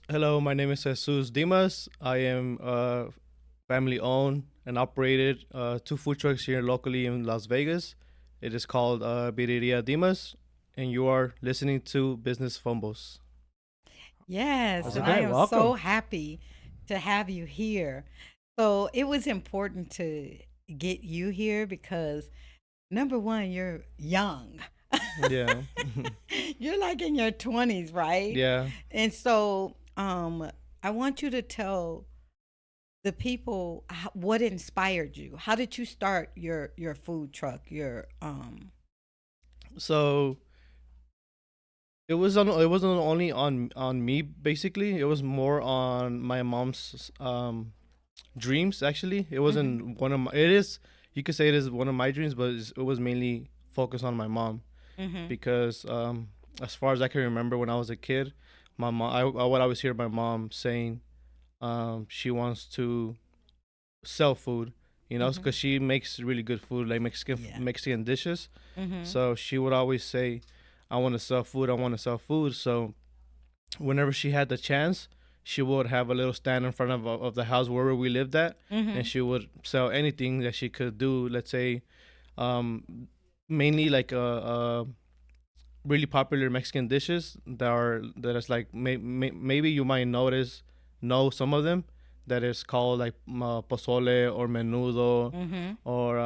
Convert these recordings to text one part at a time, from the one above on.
Hello, my name is Jesus Dimas. I am family owned and operated two food trucks here locally in Las Vegas. It is called Birria Dimas, and you are listening to Business Fumbles. Yes, How's it and I going? am Welcome. so happy to have you here. So it was important to get you here because number one, you're young. Yeah. You're like in your 20s, right? Yeah. And so I want you to tell the people what inspired you. How did you start your food truck? Your So it wasn't only on me basically. It was more on my mom's dreams actually. It Mhm. wasn't one of my it is you could say it is one of my dreams, but it was mainly focused on my mom. Mhm. Because as far as I can remember when I was a kid, my mom, I would always hear my mom saying she wants to sell food, Mhm. because she makes really good food, like Yeah. Mexican dishes. Mhm. So she would always say, "I want to sell food. I want to sell food." So whenever she had the chance, she would have a little stand in front of the house wherever we lived at, and Mhm. she would sell anything that she could do. Let's say, um, mainly like really popular Mexican dishes that is like maybe you might know some of them that is called like pozole or menudo Mhm. or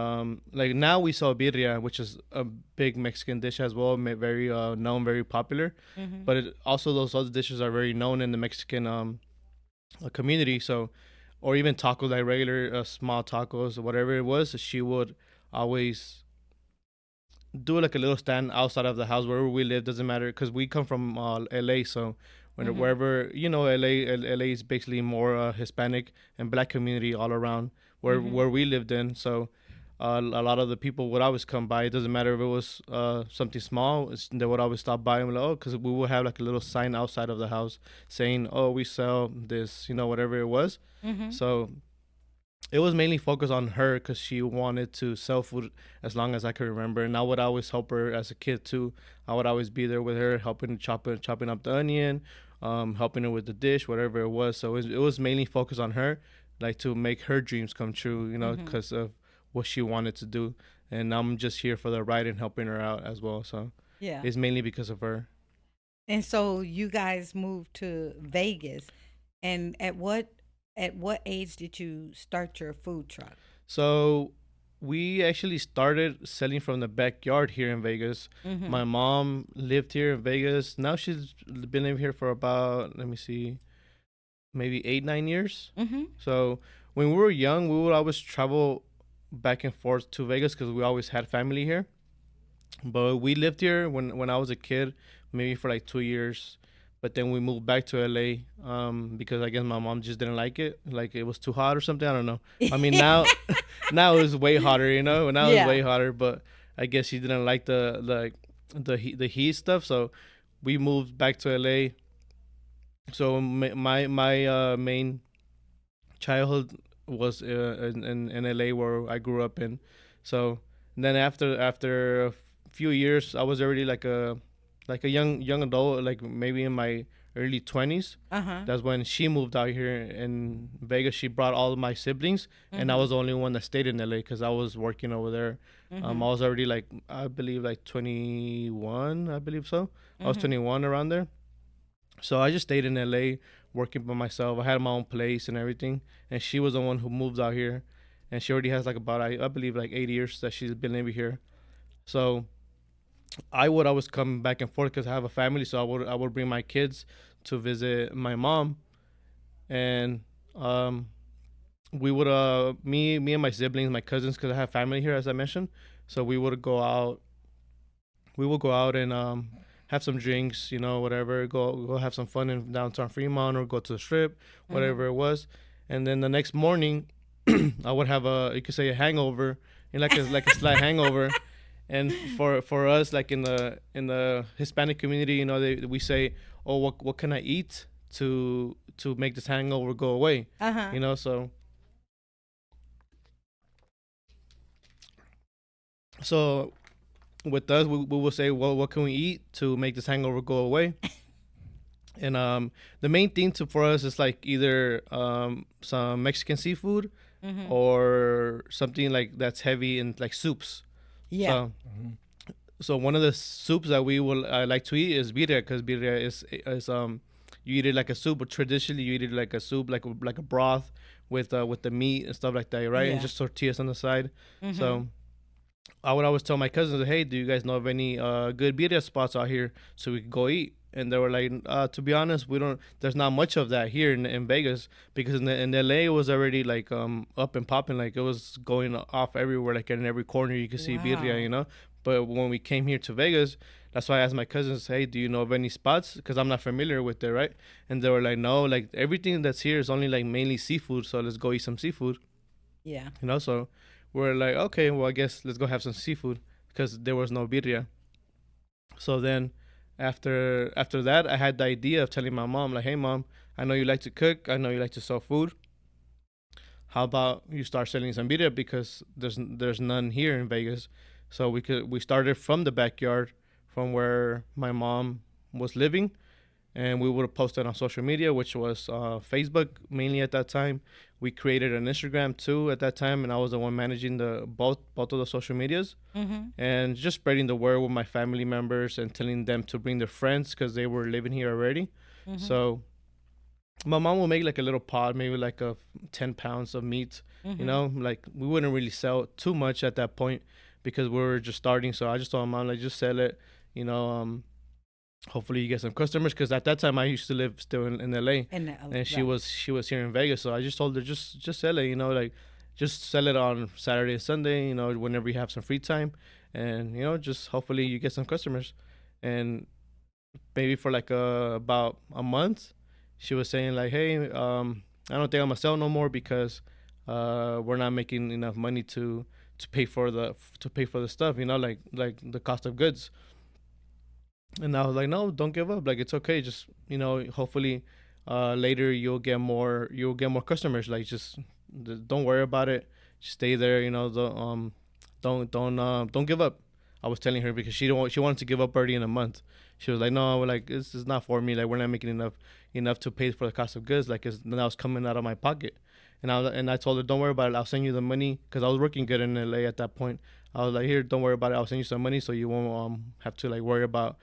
like now we saw birria, which is a big Mexican dish as well, very known, very popular. Mhm. But also those other dishes are very known in the Mexican community. So or even tacos, like regular small tacos, whatever it was, she would always do like a little stand outside of the house wherever we live. Doesn't matter because we come from LA, so Mhm. wherever LA is basically more Hispanic and Black community all around Mhm. where we lived in. So a lot of the people would always come by. It doesn't matter if it was something small. They would always stop by and be like, oh, because we would have like a little sign outside of the house saying, oh, we sell this, whatever it was. Mhm. So it was mainly focused on her because she wanted to sell food as long as I could remember. And I would always help her as a kid too. I would always be there with her, helping chopping up the onion, helping her with the dish, whatever it was. So it was mainly focused on her, like to make her dreams come true, Mhm. because of what she wanted to do. And I'm just here for the ride and helping her out as well. So Yeah. it's mainly because of her. And so you guys moved to Vegas, and at what age did you start your food truck? So we actually started selling from the backyard here in Vegas. Mhm. My mom lived here in Vegas. Now she's been living here for about, let me see, maybe 8, 9 years. Mhm. So when we were young, we would always travel back and forth to Vegas because we always had family here. But we lived here when I was a kid, maybe for like 2 years. But then we moved back to LA because I guess my mom just didn't like it. Like it was too hot or something. I don't know. I mean, now now it's way hotter, Now it's Yeah. way hotter. But I guess she didn't like the heat stuff. So we moved back to LA. So my main childhood was in LA where I grew up in. So then after a few years, I was already like a young adult, like maybe in my early 20s. Uh-huh. That's when she moved out here in Vegas. She brought all of my siblings, and I Mhm. was the only one that stayed in LA because I was working over there. I Mhm. was already like I believe like 21. I believe so. I was Mhm. 21 around there. So I just stayed in LA working by myself. I had my own place and everything. And she was the one who moved out here. And she already has like about, I believe, like 8 years that she's been living here. So I would always come back and forth because I have a family. So I would bring my kids to visit my mom. And um, we would, me and my siblings, my cousins, because I have family here, as I mentioned. So we will go out and have some drinks, whatever. Go have some fun in downtown Fremont or go to the strip, Mhm. whatever it was. And then the next morning, I would have you could say a hangover, and like a slight hangover. And for us, like in the Hispanic community, we say, oh, what can I eat to make this hangover go away, Uh-huh. so with us, we will say, well, what can we eat to make this hangover go away? And the main thing for us is like either some Mexican seafood Mm-hmm. or something like that's heavy in like soups. Yeah. So one of the soups that we will like to eat is birria, because birria is you eat it like a soup, but traditionally you eat it like a soup, like a broth with the meat and stuff like that, right? And Yeah. just tortillas on the side. Mm-hmm. So I would always tell my cousins, "Hey, do you guys know of any good birria spots out here so we could go eat?" And they were like, "To be honest, we don't. There's not much of that here in Vegas, because in LA it was already like up and popping, like it was going off everywhere, like in every corner you could see birria, Wow. But when we came here to Vegas, that's why I asked my cousins, "Hey, do you know of any spots? Because I'm not familiar with it, right?" And they were like, "No, like everything that's here is only like mainly seafood, so let's go eat some seafood." Yeah. So we're like, okay, well, I guess let's go have some seafood, because there was no birria. So then after that, I had the idea of telling my mom, like, hey mom, I know you like to cook, I know you like to sell food. How about you start selling some birria, because there's none here in Vegas. So we started from the backyard, from where my mom was living, and we would have posted on social media, which was Facebook mainly at that time. We created an Instagram too at that time, and I was the one managing the both of the social medias, Mm-hmm. and just spreading the word with my family members and telling them to bring their friends, because they were living here already. Mm-hmm. So my mom will make like a little pot, maybe like a 10 pounds of meat. Mm-hmm. Like we wouldn't really sell too much at that point, because we were just starting. So I just told my mom, like, just sell it. You know, hopefully you get some customers, because at that time I used to live still in LA, And and right. she was here in Vegas. So I just told her, just sell it, like just sell it on Saturday and Sunday, whenever you have some free time, and just hopefully you get some customers. And maybe for like about a month, she was saying like, hey, I don't think I'm gonna sell no more, because we're not making enough money to pay for the stuff, like the cost of goods. And I was like, no, don't give up. Like, it's okay. Just, hopefully later you'll get more customers. Like, just don't worry about it. Just stay there. Don't give up. I was telling her, because she wanted to give up already in a month. She was like, no, like this is not for me. Like, we're not making enough to pay for the cost of goods. Like, now it's coming out of my pocket. And I told her, don't worry about it. I'll send you the money, because I was working good in LA at that point. I was like, here, don't worry about it. I'll send you some money, so you won't have to like worry about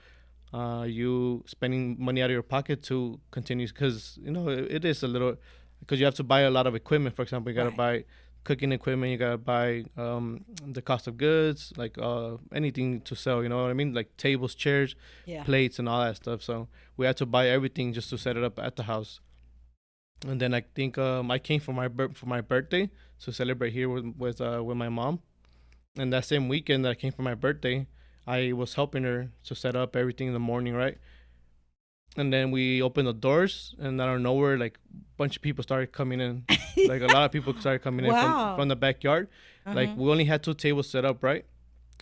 you spending money out of your pocket to continue, because it is a little, because you have to buy a lot of equipment. For example, you got to Right. buy cooking equipment, you got to buy the cost of goods, like anything to sell, you know what I mean, like tables, chairs, Yeah. plates, and all that stuff. So we had to buy everything just to set it up at the house. And then I think I came for my birthday to celebrate here with my mom. And that same weekend that I came for my birthday, I was helping her to set up everything in the morning, right? And then we opened the doors, and out of nowhere, like a bunch of people started coming in. Like a lot of people started coming in from Wow. the backyard. Like Uh-huh. we only had two tables set up, right?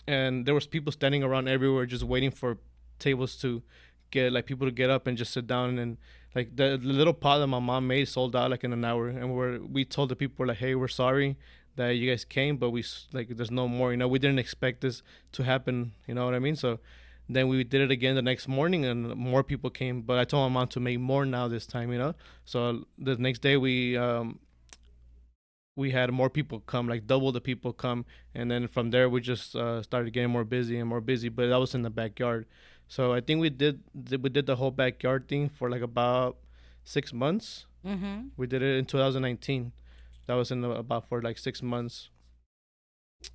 And there was people standing around everywhere, just waiting for tables to get, like, people to get up and just sit down. And like the little pot that my mom made sold out like in an hour. And we told the people, like, hey, we're sorry that you guys came, but like, there's no more. We didn't expect this to happen. You know what I mean? So then we did it again the next morning, and more people came. But I told my mom to make more now this time. So the next day we had more people come, like double the people come. And then from there we just started getting more busy and more busy. But that was in the backyard. So I think we did the whole backyard thing for like about 6 months. Mm-hmm. We did it in 2019. That was about for like 6 months.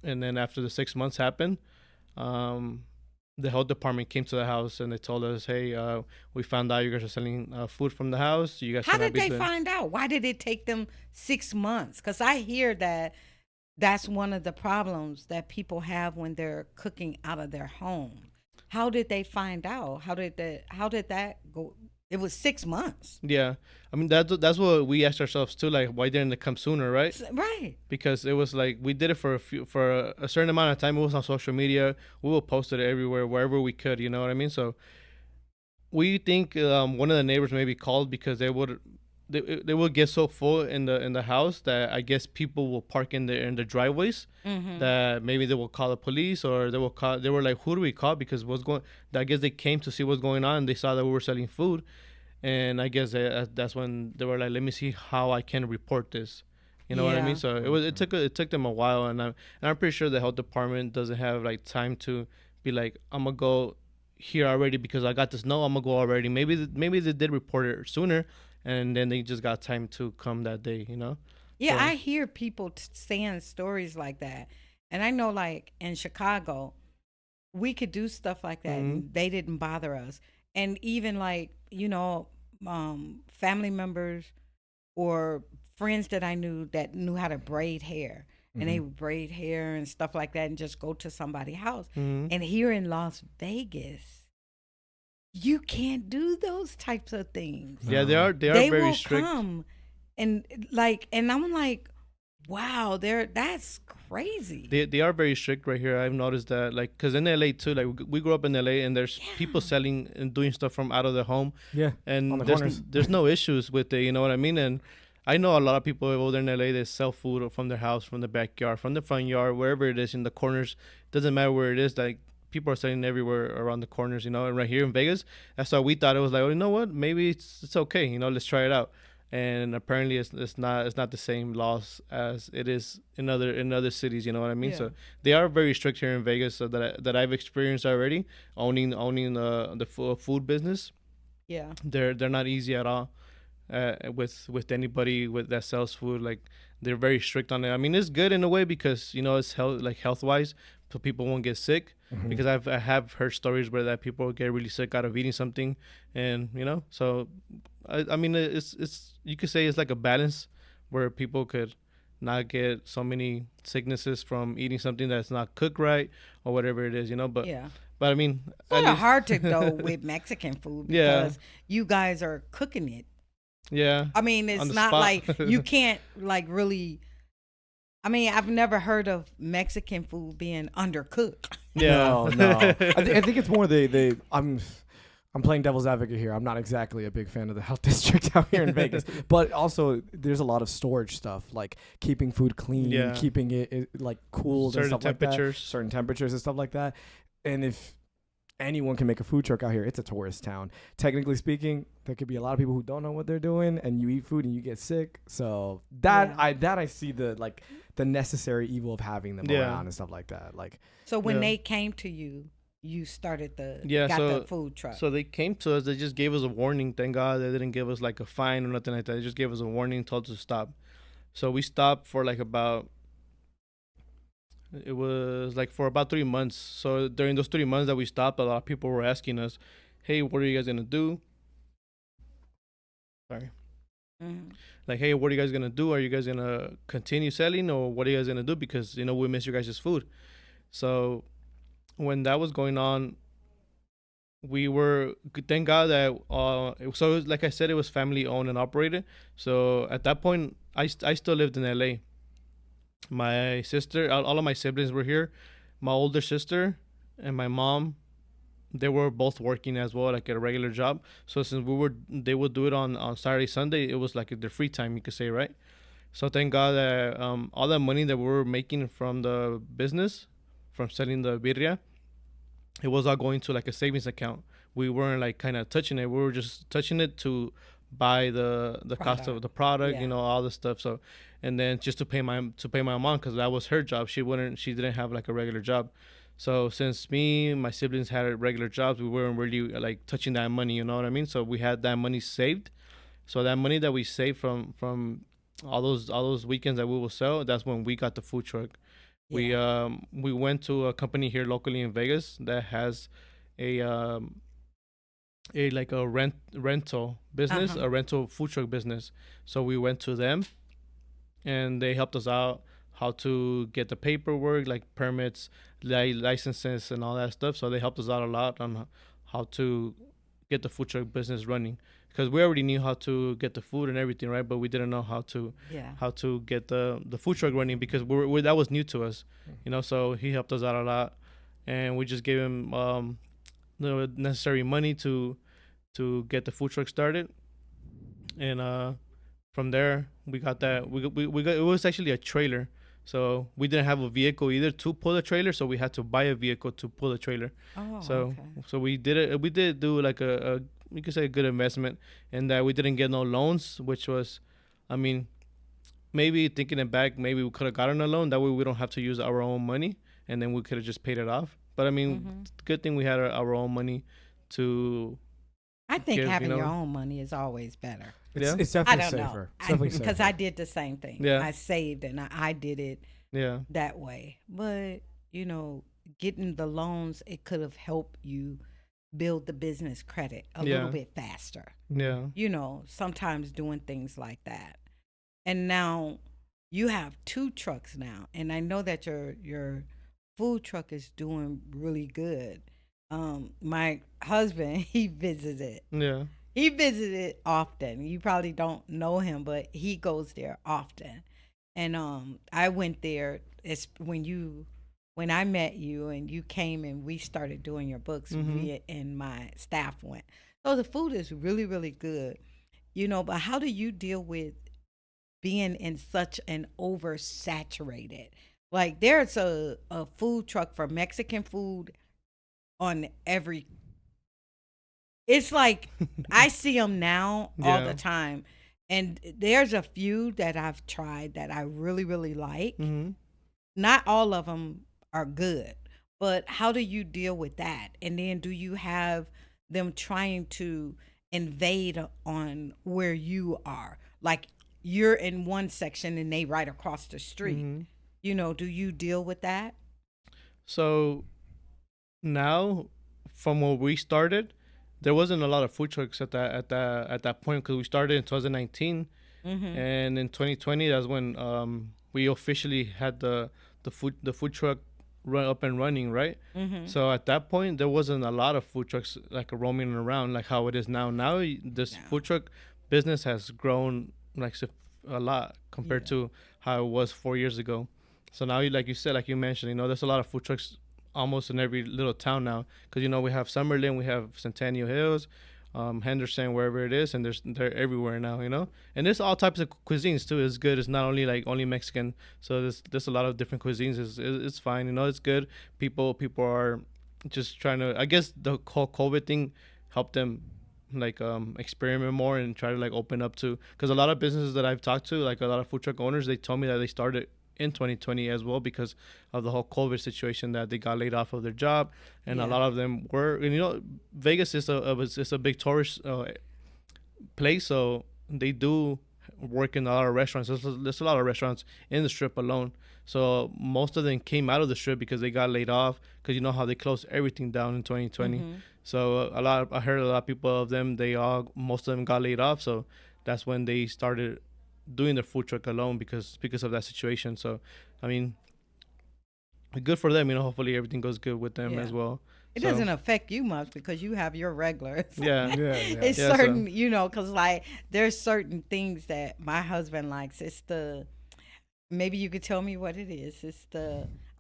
And then after the 6 months happened, um, the health department came to the house, and they told us, hey, we found out you guys are selling food from the house. You guys How cannot did be they doing. find out? Why did it take them 6 months? Because I hear that that's one of the problems that people have when they're cooking out of their home. How did they find out? How did that go? It was 6 months. Yeah, I mean that's what we asked ourselves too. Like, why didn't it come sooner, right? Right. Because it was like we did it for a certain amount of time. It was on social media. We will post it everywhere, wherever we could. You know what I mean? So we think one of the neighbors maybe called, because they would get so full in the house that I guess people will park in the driveways, Mm-hmm. that maybe they will call the police, or they were like, who do we call, because what's going. I guess they came to see what's going on, and they saw that we were selling food. And I guess that's when they were like, let me see how I can report this. You know what I mean? Yeah. So Okay. it took them a while, and I'm pretty sure the health department doesn't have like time to be like, I'm gonna go here already because I got this. No, I'm gonna go already. Maybe they did report it sooner, and then they just got time to come that day. You know? Yeah, So I hear people saying stories like that. And I know, like in Chicago, we could do stuff like that mm-hmm. and they didn't bother us. And even like, family members or friends that I knew that knew how to braid hair. And they Mm-hmm. would braid hair and stuff like that and just go to somebody's house. Mm-hmm. And here in Las Vegas, you can't do those types of things. Yeah, No. they are They very will strict. come and like, and I'm like, wow, that's crazy. They are very strict right here. I've noticed that, like, cause in LA too, like we grew up in LA, and there's people Yeah. selling and doing stuff from out of their home, Yeah, on and the corners. there's no issues with it. You know what I mean? And I know a lot of people over there in LA that sell food from their house, from the backyard, from the front yard, wherever it is in the corners. Doesn't matter where it is. Like people are selling everywhere around the corners. You know, and right here in Vegas, that's why we thought it was like, oh, you know what? Maybe it's okay. You know, let's try it out. And apparently, it's not the same laws as it is in other cities. You know what I mean? Yeah. So they are very strict here in Vegas. So that I've experienced already owning the food business. Yeah. They're not easy at all with anybody with that sells food. Like they're very strict on it. I mean, it's good in a way because you know it's health wise, so people won't get sick. Mm-hmm. Because I have heard stories where that people get really sick out of eating something, and you know, so I mean, it's you could say it's like a balance where people could not get so many sicknesses from eating something that's not cooked right or whatever it is, you know. Yeah. But I mean, at Sort of least hard to go with Mexican food yeah, because you guys are cooking it. yeah, I mean, on it's the not spot. like you can't like really. I mean, I've never heard of Mexican food being undercooked. Yeah. No, no. I think it's more they. I'm playing devil's advocate here. I'm not exactly a big fan of the health district out here in Vegas, but also there's a lot of storage stuff like keeping food clean, Yeah. keeping it like cooled and Certain stuff like that. temperatures. Certain temperatures and stuff like that. And if anyone can make a food truck out here, it's a tourist town. Technically speaking, there could be a lot of people who don't know what they're doing, and you eat food and you get sick. So Yeah. I see the necessary evil of having them Yeah. around and stuff like that. Like So when Yeah. they came to you, you started Yeah, got so the food truck. so they came to us. They just gave us a warning. Thank God they didn't give us like a fine or nothing like that. They just gave us a warning, told us to stop. So we stopped for like about it was like for about 3 months. So during those 3 months that we stopped, a lot of people were asking us, "Hey, what are you guys gonna do?" Sorry. Mhm. Like, hey, what are you guys gonna do? Are you guys gonna continue selling, or what are you guys gonna do? Because you know we miss your guys' food. So when that was going on, we were thank God that so it was, like I said, it was family owned and operated. So at that point, I still lived in LA. My sister, all of my siblings were here. My older sister and my mom, they were both working as well, like at a regular job. So since they would do it on Saturday, Sunday. It was like their free time, you could say, right? So thank God that all that money that we were making from the business, from selling the birria, it was all going to like a savings account. We weren't like kind of touching it. We were just touching it to buy the cost of Product. the product, Yeah. all the stuff. So, and then just to pay my mom because that was her job. She didn't have like a regular job. So since me and my siblings had regular jobs, we weren't really like touching that money. You know what I mean? So we had that money saved. So that money that we saved from all those weekends that we will sell, that's when we got the food truck. Yeah. We went to a company here locally in Vegas that has a a like a rental business, Uh-huh. a rental food truck business. So we went to them and they helped us out how to get the paperwork, like permits, licenses, and all that stuff. So they helped us out a lot on how to get the food truck business running because we already knew how to get the food and everything, right? But we didn't know Yeah. how to get the food truck running because that was new to us, So he helped us out a lot, and we just gave him the necessary money to get the food truck started, and from there we got that we got it was actually a trailer. So we didn't have a vehicle either to pull the trailer, so we had to buy a vehicle to pull the trailer. Oh, So okay. so we did it. We did do like you could say a good investment, and that we didn't get no loans, which was, I mean, maybe thinking it back, maybe we could have gotten a loan. That way we don't have to use our own money, and then we could have just paid it off. But I mean, Mm-hmm. good thing we had our own money to I think give, having your own money is always better. Yeah. It's I definitely don't know. safer. It's definitely Because safer. I did the same thing. Yeah. I saved and I did it yeah, that way. But, getting the loans, it could have helped you build the business credit a Yeah. little bit faster. yeah, Sometimes doing things like that. And now you have 2 trucks now. And I know that your food truck is doing really good. My husband, he visited. yeah. He visited often. You probably don't know him, but he goes there often. And I went there when I met you and you came and we started doing your books. Me and my staff went. So the food is really, really good. But how do you deal with being in such an oversaturated? Like there's a food truck for Mexican food on every. It's like I see them now all Yeah. the time, and there's a few that I've tried that I really, really like. Mm-hmm. Not all of them are good, but how do you deal with that? And then do you have them trying to invade on where you are? Like you're in one section and they right across the street. Mm-hmm. Do you deal with that? So now, from where we started, there wasn't a lot of food trucks at that point because we started in 2019, and in 2020 that's when we officially had the food truck run up and running, right? So at that point there wasn't a lot of food trucks like roaming around like how it is now. Now this food truck business has grown like a lot compared to how it was 4 years ago. So now, like you said, like you mentioned, there's a lot of food trucks almost in every little town now because we have Summerlin, we have Centennial Hills, Henderson, wherever it is, and they're everywhere now, and there's all types of cuisines too. It's good. It's not only like only Mexican, so there's a lot of different cuisines. It's fine, it's good. People are just trying to, I guess the whole COVID thing helped them like experiment more and try to like open up to, because a lot of businesses that I've talked to, like a lot of food truck owners, they told me that they started in 2020 as well because of the whole COVID situation, that they got laid off of their job, and a lot of them were. And Vegas is a big tourist place, so they do work in a lot of restaurants. There's a lot of restaurants in the strip alone. So most of them came out of the strip because they got laid off, because how they closed everything down in 2020. So I heard a lot of people of them, most of them got laid off. So that's when they started doing their food truck alone because of that situation. So I mean, good for them. Hopefully everything goes good with them as well. It doesn't affect you much because you have your regulars. Yeah. It's Yeah, certain, because like there's certain things that my husband likes. Maybe you could tell me what it is.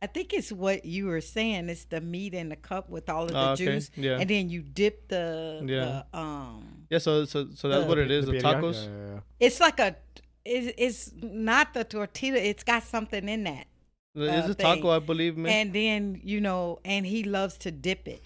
I think it's what you were saying. It's the meat in the cup with all of the juice, and then you dip the So that's what it is. The tacos. Yeah. It's like it's not the tortilla. It's got something in that. It's a taco, I believe, man. And then and he loves to dip it.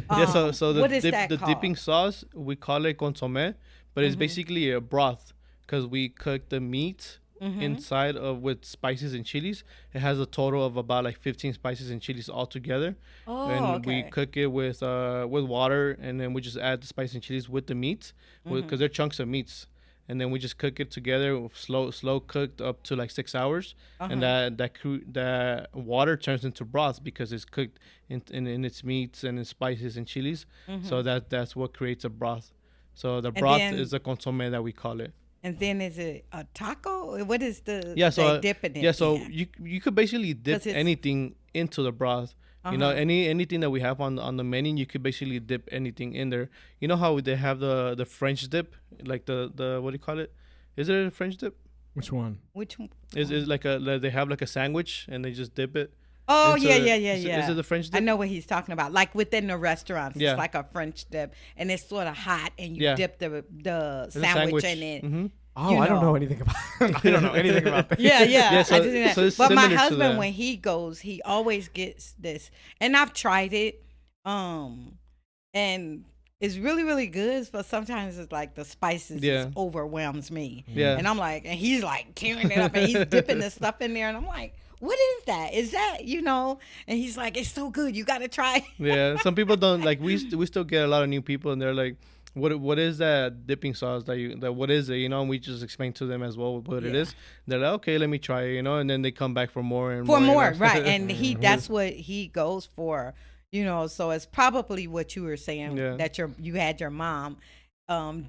So what is the that called? dipping sauce, we call it consomme, but it's basically a broth because we cook the meat inside of with spices and chilies. It has a total of about like 15 spices and chilies all together. And we cook it with water, and then we just add the spices and chilies with the meat because they're chunks of meats. And then we just cook it together, slow cooked up to like 6 hours, and that water turns into broth because it's cooked in its meats and its spices and chilies. So that's what creates a broth. So the broth is a consomme that we call it. And then is it a taco? What is the So dipping it? yeah, so in? you could basically dip anything into the broth. Anything that we have on the menu, you could basically dip anything in there. You know how they have the French dip, like the what do you call it? Is it a French dip? Which one? Which one? Is like they have like a sandwich and they just dip it. Oh into yeah. Is it the French dip? I know what he's talking about. Like within the restaurants, Yeah. it's like a French dip, and it's sort of hot, and you Yeah. dip the It's a sandwich in it. Oh, You I don't know. know anything about. I don't know anything about that. Yeah. Yeah, so- I just didn't- so it's but my similar to husband, that. when he goes, he always gets this, and I've tried it, and it's really really good, but sometimes it's like the spices just Yeah. overwhelms me, Yeah. and I'm like, and he's like tearing it up and he's dipping the stuff in there, and I'm like, what is that? Is that, And he's like, it's so good, you got to try. Yeah, some people don't like. We still get a lot of new people, and they're like, "What is that dipping sauce that what is it?" And we just explain to them as well what it Yeah. is. They're like, "Okay, let me try it," and then they come back for more and For more. more, right? And he Mhm. that's what he goes for, So it's probably what you were saying Yeah, that you had your mom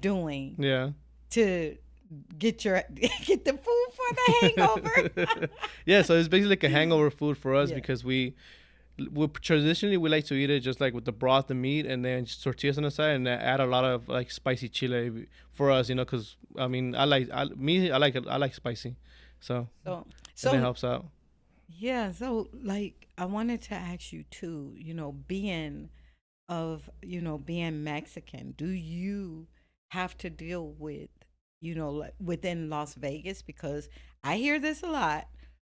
doing yeah, to get the food for the hangover. yeah. So it's basically like a hangover food for us Yeah. because we traditionally we like to eat it just like with the broth, the meat, and then just tortillas on the side, and add a lot of like spicy chile for us, because I mean I like spicy, so So and it so helps out. yeah, so like I wanted to ask you too, being Mexican, do you have to deal with, like within Las Vegas? Because I hear this a lot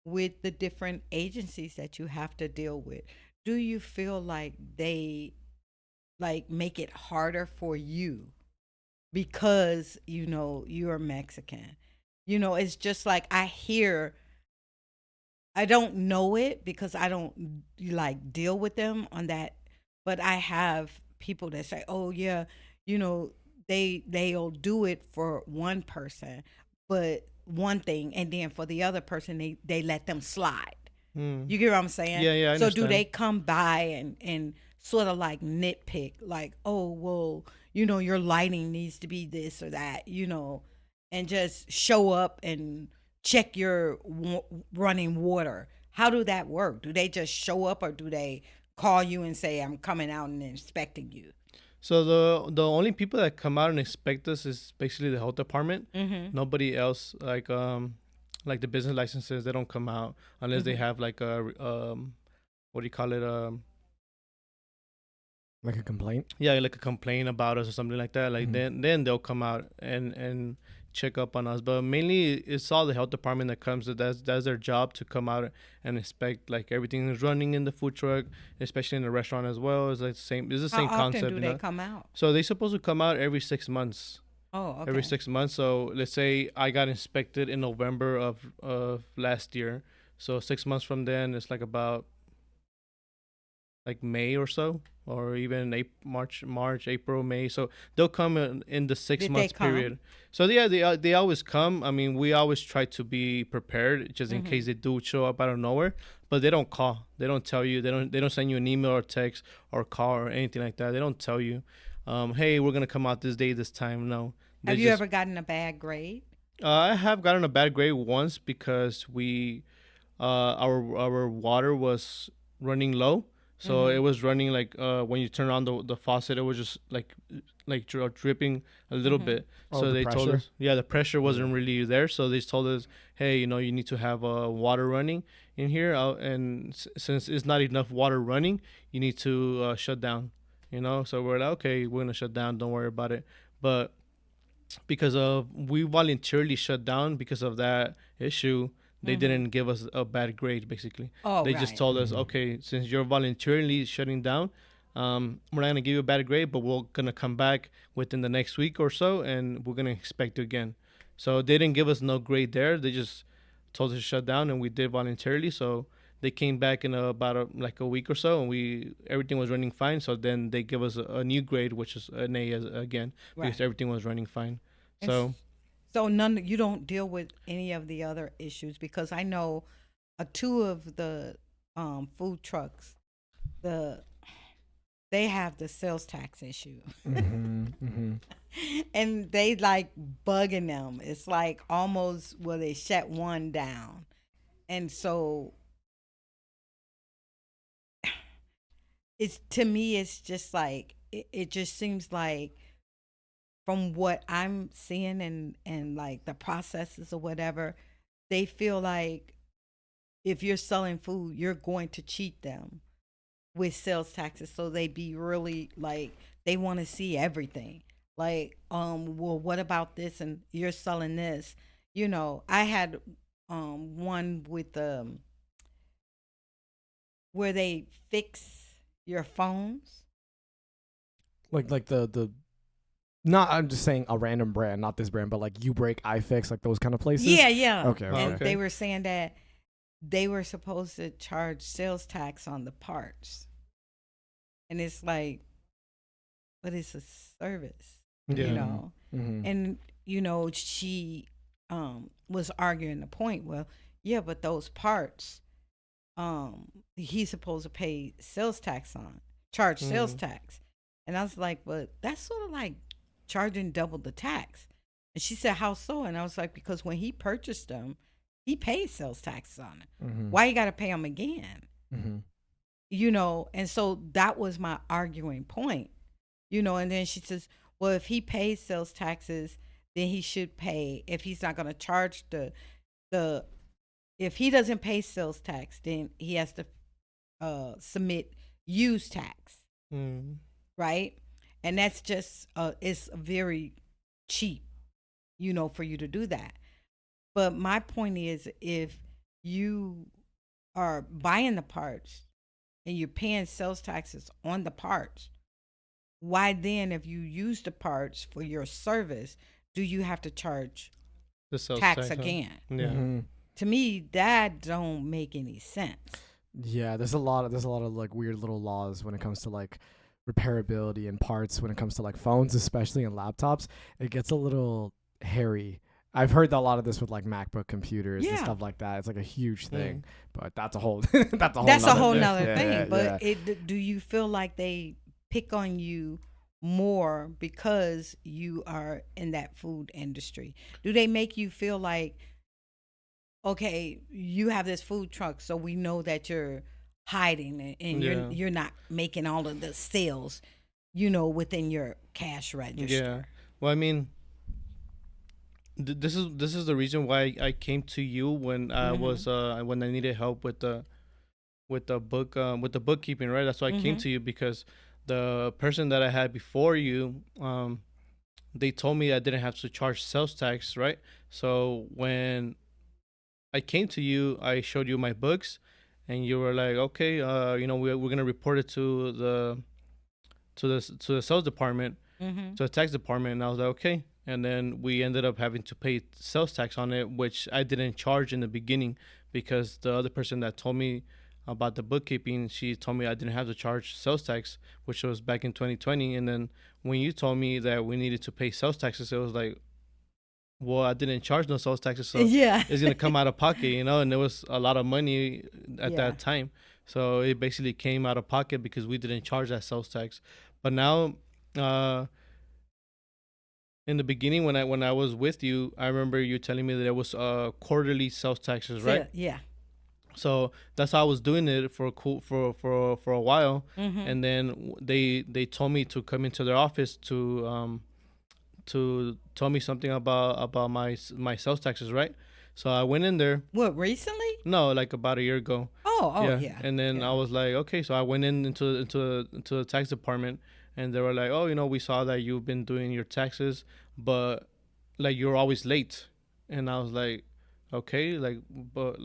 with the different agencies that you have to deal with. Do you feel like they like make it harder for you because, you're Mexican? It's just like I don't know it because I don't like deal with them on that, but I have people that say, "Oh yeah, you know, they'll do it for one person, but one thing, and then for the other person they let them slide." Mm. You get what I'm saying? Yeah, yeah, I So do understand. they come by and sort of like nitpick, like, "Oh well, your lighting needs to be this or that," and just show up and check your running water? How do that work? Do they just show up, or do they call you and say, "I'm coming out and inspecting you"? So the only people that come out and inspect us is basically the health department. Mm-hmm. Nobody else, like the business licenses, they don't come out unless they Mm-hmm. have like a what do you call it, Like a complaint. yeah, like a complaint about us or something like that. Like Mhm. then they'll come out and check up on us. But mainly it's all the health department that comes. That's their job, to come out and inspect like everything is running in the food truck, especially in the restaurant as well. It's like same. It's the How same often concept, do you they know. come out? So they supposed to come out every 6 months. Oh, Every okay. 6 months. So let's say I got inspected in November of last year. So 6 months from then, it's like about like May or so, or even March, April, May. So they'll come in the six Did they months come? period. So yeah, they always come. I mean, we always try to be prepared just in Mm-hmm. case they do show up out of nowhere. But they don't call. They don't tell you. They don't send you an email or text or call or anything like that. They don't tell you, hey, we're gonna come out this day, this time. No, they Have you just. ever gotten a bad grade? I have gotten a bad grade once because our water was running low, so Mm-hmm. it was running like when you turn on the faucet, it was just like dripping a little Mm-hmm. bit. Oh, So the they told pressure. us, yeah, the pressure Yeah. wasn't really there. So they told us, hey, you need to have water running in here, and since it's not enough water running, you need to shut down. So we're like, okay, we're gonna shut down. Don't worry about it. But because of we voluntarily shut down because of that issue, they Mm-hmm. didn't give us a bad grade. Basically, Oh, they just right. told us, Mhm. okay, since you're voluntarily shutting down, we're not gonna give you a bad grade, but we're gonna come back within the next week or so, and we're gonna expect you again. So they didn't give us no grade there. They just told us to shut down, and we did voluntarily. So they came back in about like a week or so, and we everything was running fine. So then they give us a new grade, which is an A again, because Right. everything was running fine. And So so you don't deal with any of the other issues, because I know two of the food trucks, the they have the sales tax issue. Mhm. Mhm. And they like bugging them. It's like almost, well, they shut one down. And so it's, to me, it's just like it just seems like, from what I'm seeing and like the processes or whatever, they feel like if you're selling food, you're going to cheat them with sales taxes. So they be really like, they want to see everything. Like, well, what about this? And you're selling this. I had one with where they fix your phones. Like the not, I'm just saying a random brand, not this brand, but like You Break, iFix, like those kind of places. Yeah, yeah. Okay. Oh, And okay. they were saying that they were supposed to charge sales tax on the parts. And it's like, but it's a service, Yeah. you know. Mm-hmm. And she was arguing the point. Well, yeah, but those parts, he's supposed to pay sales tax on, charge sales tax. And I was like, but that's sort of like charging double the tax. And she said, how so? And I was like, because when he purchased them, he paid sales taxes on it. Mm-hmm. Why you got to pay them again? Mm-hmm. And so that was my arguing point. And then she says, well, if he pays sales taxes, then he should pay. If he's not going to charge the if he doesn't pay sales tax, then he has to submit use tax, Mm. right? And that's just it's very cheap, for you to do that. But my point is, if you are buying the parts and you're paying sales taxes on the parts, why then, if you use the parts for your service, do you have to charge The sales tax tax, huh? again? Yeah. Mm-hmm. To me, that don't make any sense. Yeah, there's a lot of like weird little laws when it comes to like repairability and parts when it comes to like phones, especially and laptops. It gets a little hairy. I've heard a lot of this with like MacBook computers and Yeah. stuff like that. It's like a huge thing, Mm. but that's a whole that's a whole That's a nother whole thing. nother Yeah, thing. yeah, But yeah. do you feel like they pick on you more because you are in that food industry? Do they make you feel like, okay, you have this food truck, so we know that you're hiding and Yeah. you're not making all of the sales, within your cash register? Yeah. Well, I mean, this is the reason why I came to you when I was when I needed help with the with the bookkeeping, right? That's why I came to you, because the person that I had before you, they told me I didn't have to charge sales tax, right? So when I came to you, I showed you my books, and you were like, okay, we're gonna report it to the sales department, Mm-hmm. to the tax department, and I was like, okay. And then we ended up having to pay sales tax on it, which I didn't charge in the beginning, because the other person that told me about the bookkeeping, she told me I didn't have to charge sales tax, which was back in 2020. And then when you told me that we needed to pay sales taxes, it was like, well, I didn't charge no sales taxes, so Yeah. it's gonna come out of pocket, and there was a lot of money at Yeah. that time, so it basically came out of pocket because we didn't charge that sales tax. But now, in the beginning, when I was with you, I remember you telling me that it was quarterly sales taxes, right? Yeah. So that's how I was doing it for a while, Mm-hmm. and then they told me to come into their office to tell me something about my sales taxes, right? So I went in there. What, recently? No, like about a year ago. Oh, yeah. And then Yeah. I was like, okay. So I went into the tax department, and they were like, oh, we saw that you've been doing your taxes, but like you're always late. And I was like, okay, like, but,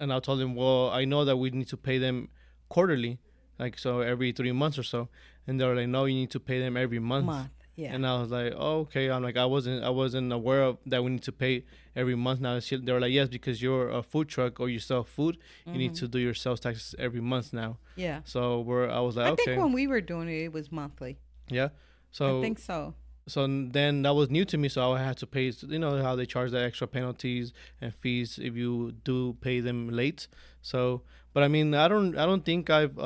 and I told them, well, I know that we need to pay them quarterly, like so every 3 months or so. And they were like, no, you need to pay them every month. Yeah. And I was like, oh, okay. I'm like, I wasn't aware of that we need to pay every month now. They were like, yes, because you're a food truck or you sell food, you need to do your sales taxes every month now. Yeah. So I was like, I okay, think when we were doing it, it was monthly. yeah. So I think so. so then that was new to me. So I had to pay, how they charge the extra penalties and fees if you do pay them late. So, but I mean, I don't think I've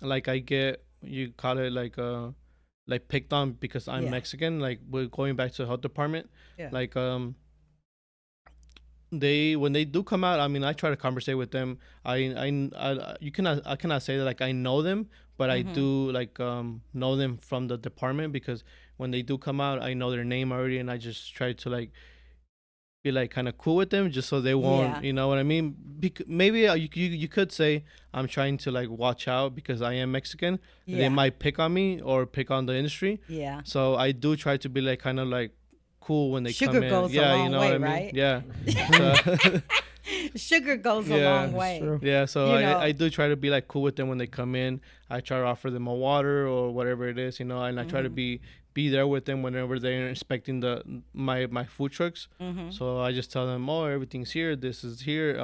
like I get, you call it like picked on because I'm Yeah. Mexican. Like we're going back to the health department. Yeah. Like when they do come out, I mean, I try to conversate with them. I cannot say that like I know them, but I do like know them from the department, because when they do come out, I know their name already, and I just try to like be like kind of cool with them, just so they won't, Yeah. you know what I mean? Maybe you could say I'm trying to like watch out because I am Mexican. Yeah. They might pick on me or pick on the industry. Yeah. So I do try to be like kind of like cool when they Sugar come in. goes a Yeah, long you know way, what I mean? right? Yeah. So, Sugar goes a Yeah, long It's way. true. Yeah, so You know. I do try to be like cool with them when they come in. I try to offer them a water or whatever it is, and I try to be there with them whenever they're inspecting my food trucks. Mm-hmm. So I just tell them, oh, everything's here. This is here.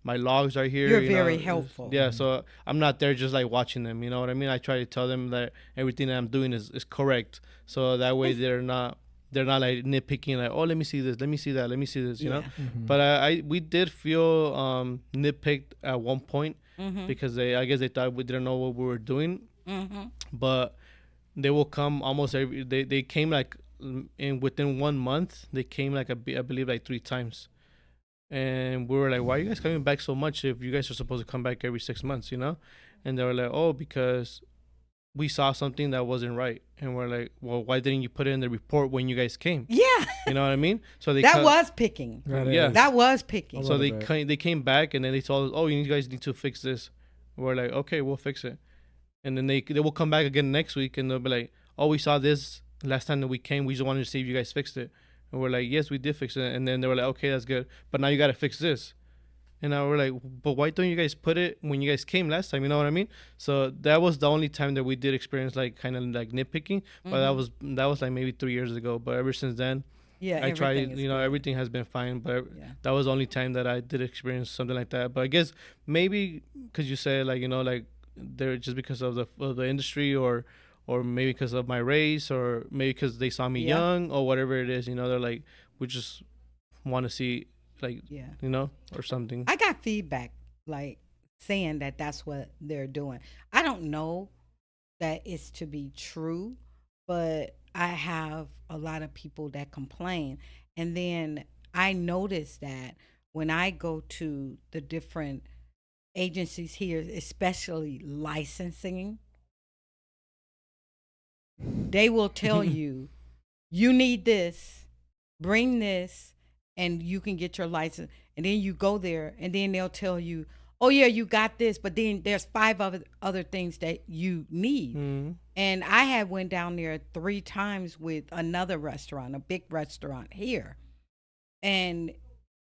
My logs are here. You're You know, very helpful. yeah. So I'm not there just like watching them. You know what I mean? I try to tell them that everything that I'm doing is correct. So that way they're not like nitpicking like, oh, let me see this, let me see that, let me see this. You know. Yeah. Mhm. But we did feel nitpicked at one point Mm-hmm. because I guess they thought we didn't know what we were doing. Mm-hmm. But they will come almost every. They came like in within 1 month. They came like I believe like 3 times, and we were like, why are you guys coming back so much if you guys are supposed to come back every 6 months? And they were like, oh, because we saw something that wasn't right, and we're like, well, why didn't you put it in the report when you guys came? Yeah. You know what I mean? So That was picking. Yeah. That was picking. A So little bit. they came back and then they told us, oh, you guys need to fix this. We're like, okay, we'll fix it. And then they will come back again next week and they'll be like, oh, we saw this last time that we came. We just wanted to see if you guys fixed it. And we're like, yes, we did fix it. And then they were like, okay, that's good, but now you got to fix this. And now we're like, but why don't you guys put it when you guys came last time? You know what I mean? So that was the only time that we did experience like kind of like nitpicking. But that was like maybe 3 years ago. But ever since then, Yeah. I tried, everything is good. everything has been fine, but Yeah. that was the only time that I did experience something like that. But I guess maybe because you said like, like they're just because of the industry or maybe because of my race or maybe because they saw me Yeah. young or whatever it is, they're like, we just want to see like, Yeah. or something. I got feedback like saying that that's what they're doing. I don't know that it's to be true, but I have a lot of people that complain. And then I notice that when I go to the different agencies here, especially licensing, they will tell you, you need this, bring this, and you can get your license. And then you go there, and then they'll tell you, oh, yeah, you got this, but then there's 5 other things that you need. Mm-hmm. And I had went down there 3 times with another restaurant, a big restaurant here. And,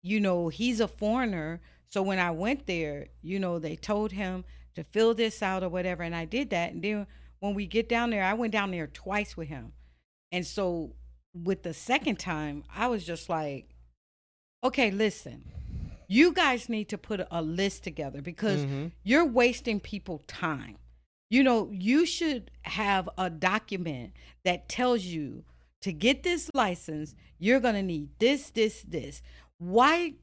he's a foreigner. So when I went there, they told him to fill this out or whatever. And I did that. And then when we get down there, I went down there twice with him. And so with the second time, I was just like, okay, listen, you guys need to put a list together because you're wasting people time. You should have a document that tells you to get this license, you're going to need this, this, this. Why?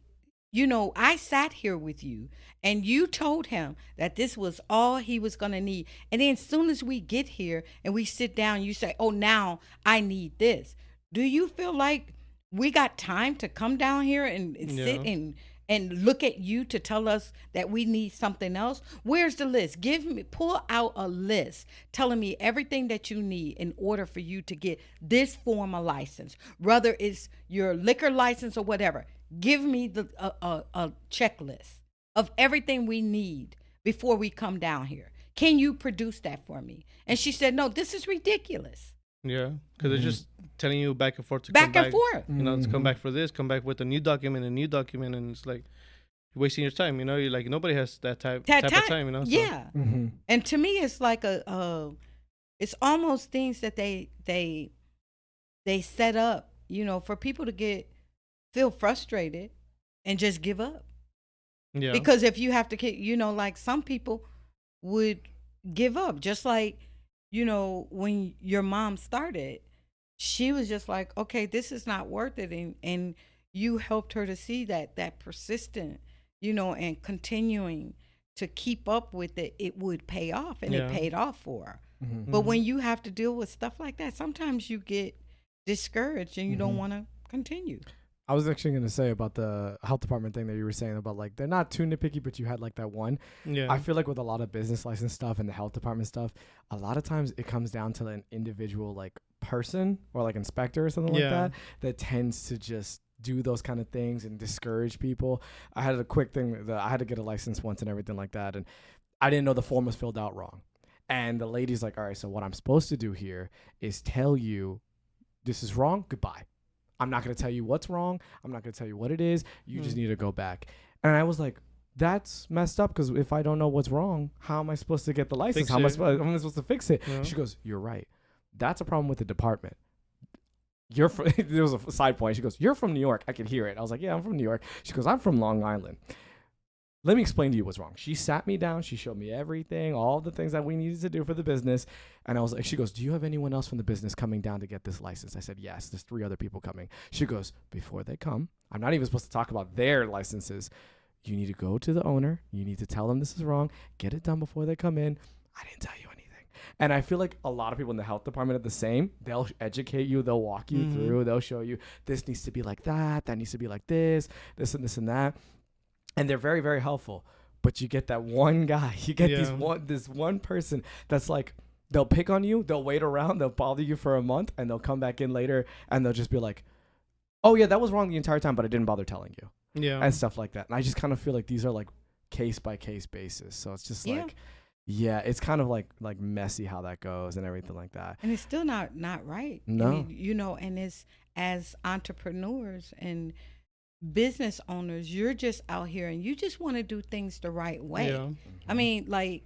I sat here with you and you told him that this was all he was going to need. And then as soon as we get here and we sit down, you say, oh, now I need this. Do you feel like we got time to come down here and sit and look at you to tell us that we need something else? Where's the list? Pull out a list telling me everything that you need in order for you to get this form of license, whether it's your liquor license or whatever. Give me a checklist of everything we need before we come down here. Can you produce that for me? And she said, no, this is ridiculous. Yeah, because they're just telling you back and forth to Back come and back. forth. To come back for this, come back with a new document, and it's like you're wasting your time. You're like nobody has that type of time. So. Yeah, and to me, it's like it's almost things that they set up, for people to feel frustrated and just give up. Yeah. Because if you have to, like some people would give up, just like, when your mom started, she was just like, okay, this is not worth it. And you helped her to see that persistent, and continuing to keep up with it, it would pay off. And it paid off for her. But when you have to deal with stuff like that, sometimes you get discouraged and you don't want to continue. I was actually going to say about the health department thing that you were saying about like they're not too nitpicky, but you had like that one. Yeah. I feel like with a lot of business license stuff and the health department stuff, a lot of times it comes down to an individual like person or like inspector or something like that tends to just do those kind of things and discourage people. I had a quick thing that I had to get a license once and everything like that, and I didn't know the form was filled out wrong. And the lady's like, all right, so what I'm supposed to do here is tell you this is wrong, goodbye. I'm not going to tell you what's wrong. I'm not going to tell you what it is. You just Mm. need to go back. And I was like, that's messed up, because if I don't know what's wrong, how am I supposed to get the license? Fix How am I, it. how am I supposed to fix it? Yeah. She goes, you're right. That's a problem with the department. You're from, there was a side point. She goes, you're from New York. I can hear it. I was like, yeah, I'm from New York. She goes, I'm from Long Island. Let me explain to you what's wrong. She sat me down. She showed me everything, all the things that we needed to do for the business. And I was like, she goes, do you have anyone else from the business coming down to get this license? I said, yes, there's 3 other people coming. She goes, before they come, I'm not even supposed to talk about their licenses. You need to go to the owner. You need to tell them this is wrong. Get it done before they come in. I didn't tell you anything. And I feel like a lot of people in the health department are the same. They'll educate you. They'll walk you through. They'll show you this needs to be like that. That needs to be like this and this and that. And they're very, very helpful. But you get that one guy. You get this one person that's like, they'll pick on you. They'll wait around. They'll bother you for a month. And they'll come back in later. And they'll just be like, oh, yeah, that was wrong the entire time, but I didn't bother telling you. Yeah. And stuff like that. And I just kind of feel like these are like case by case basis. So it's just like, yeah, it's kind of like messy how that goes and everything like that. And it's still not right. No. I mean, you know, and it's as entrepreneurs and business owners, you're just out here and you just want to do things the right way. Yeah. I mean, like,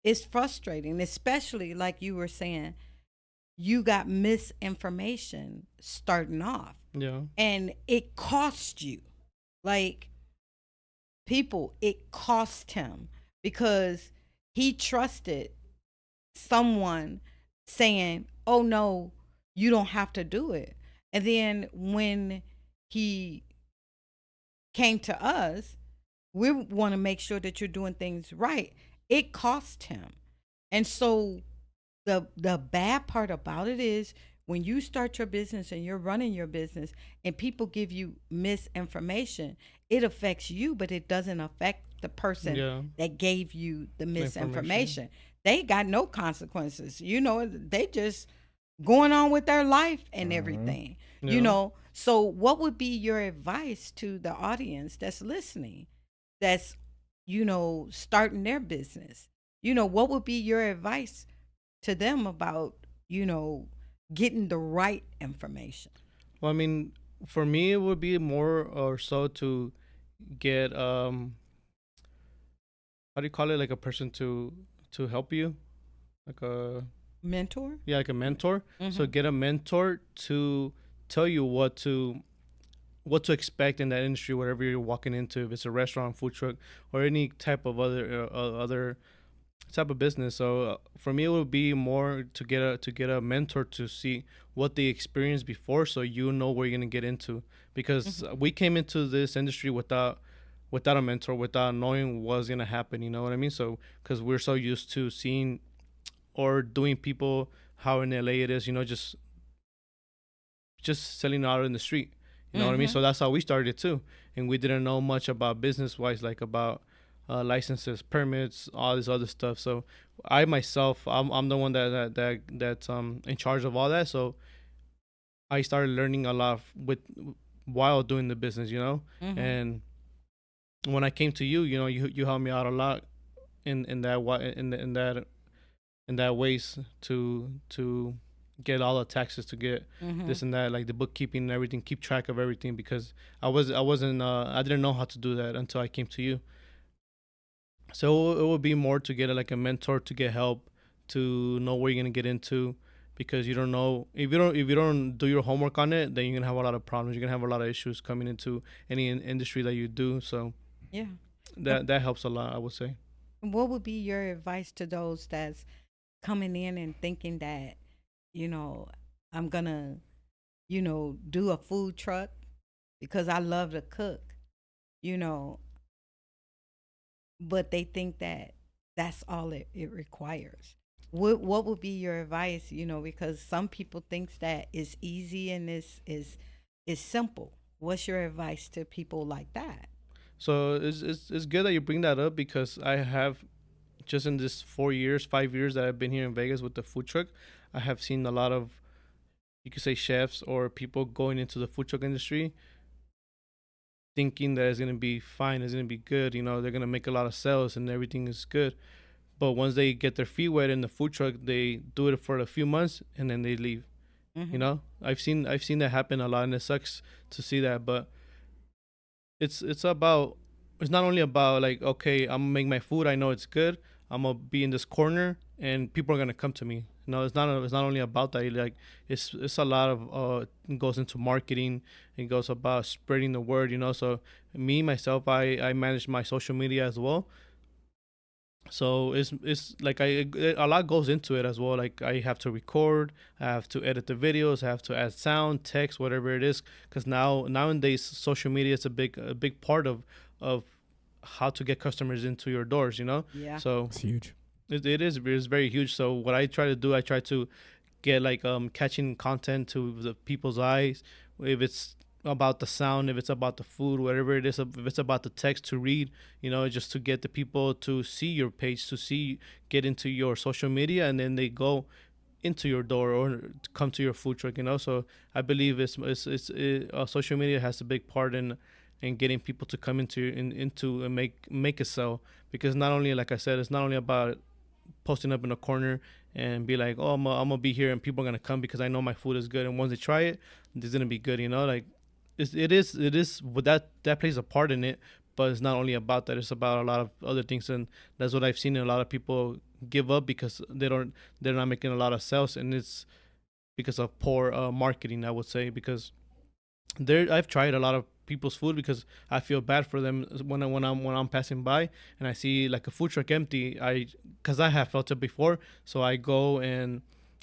it's frustrating, especially like you were saying, you got misinformation starting off Yeah. and it cost you. Like, people, it cost him because he trusted someone saying, oh no, you don't have to do it. And then when he came to us, we want to make sure that you're doing things right. It cost him. And so the bad part about it is when you start your business and you're running your business and people give you misinformation, it affects you, but it doesn't affect the person that gave you the misinformation. They got no consequences. You know, they just going on with their life and everything. You know, so what would be your advice to the audience that's listening, that's, you know, starting their business? You know, what would be your advice to them about, you know, getting the right information? Well, I mean, for me, it would be more or so to get how do you call it? Like a person to help you, like a Mentor? like a mentor. So Mhm. get a mentor to tell you what to expect in that industry, whatever you're walking into. If it's a restaurant, food truck, or any type of other type of business. So for me, it would be more to get a mentor to see what they experienced before, so you know where you're gonna get into. Because we came into this industry without a mentor, without knowing what's gonna happen. You know what I mean? So because we're so used to seeing or doing people how in LA it is, you know, just selling out in the street. You know what I mean? So that's how we started too, and we didn't know much about business wise, like about licenses, permits, all this other stuff. So I myself, I'm the one that's in charge of all that. So I started learning a lot with while doing the business, you know. And when I came to you, you know, you helped me out a lot in that in that ways to get all the taxes, to get this and that, like the bookkeeping and everything, keep track of everything, because I didn't know how to do that until I came to you. So it would be more to get like a mentor, to get help, to know where you're gonna get into, because you don't know, if you don't do your homework on it, then you're gonna have a lot of problems. You're gonna have a lot of issues coming into any industry that you do. So Yeah. that helps a lot, I would say. What would be your advice to those that's coming in and thinking that, you know, I'm gonna, you know, do a food truck because I love to cook, you know, but they think that that's all it requires? What would be your advice, you know, because some people thinks that it's easy and is simple. What's your advice to people like that? So it's good that you bring that up, because I have, just in this 4 years, 5 years that I've been here in Vegas with the food truck, I have seen a lot of, you could say, chefs or people going into the food truck industry thinking that it's gonna be fine, it's gonna be good, you know, they're gonna make a lot of sales and everything is good. But once they get their feet wet in the food truck, they do it for a few months and then they leave. You Mm-hmm. know, I've seen that happen a lot, and it sucks to see that. But it's about, it's not only about like, okay, I'm gonna make my food, I know it's good, I'm gonna be in this corner and people are gonna come to me. No, it's not only about that. Like, it's a lot of it goes into marketing. It goes about spreading the word, so me myself, I manage my social media as well. So it's like, a lot goes into it as well. Like, I have to record, I have to edit the videos, I have to add sound, text, whatever it is, because nowadays social media is a big part of how to get customers into your doors. Yeah. So It's huge. it's very huge. So what I try to do, I try to get like catching content to the people's eyes. If it's about the sound, if it's about the food, whatever it is, if it's about the text to read, just to get the people to see your page, get into your social media, and then they go into your door or to come to your food truck. So I believe social media has a big part in getting people to come into and make a sell, because not only, like I said, it's not only about posting up in a corner and be like, oh, I'm gonna be here and people are gonna come because I know my food is good, and once they try it, it's gonna be good. Like, it is, but that plays a part in it. But it's not only about that; it's about a lot of other things, and that's what I've seen. A lot of people give up because they're not making a lot of sales, and it's because of poor marketing, I would say. Because I've tried a lot of people's food because I feel bad for them when I'm passing by and I see like a food truck empty. Because I have felt it before, so I go and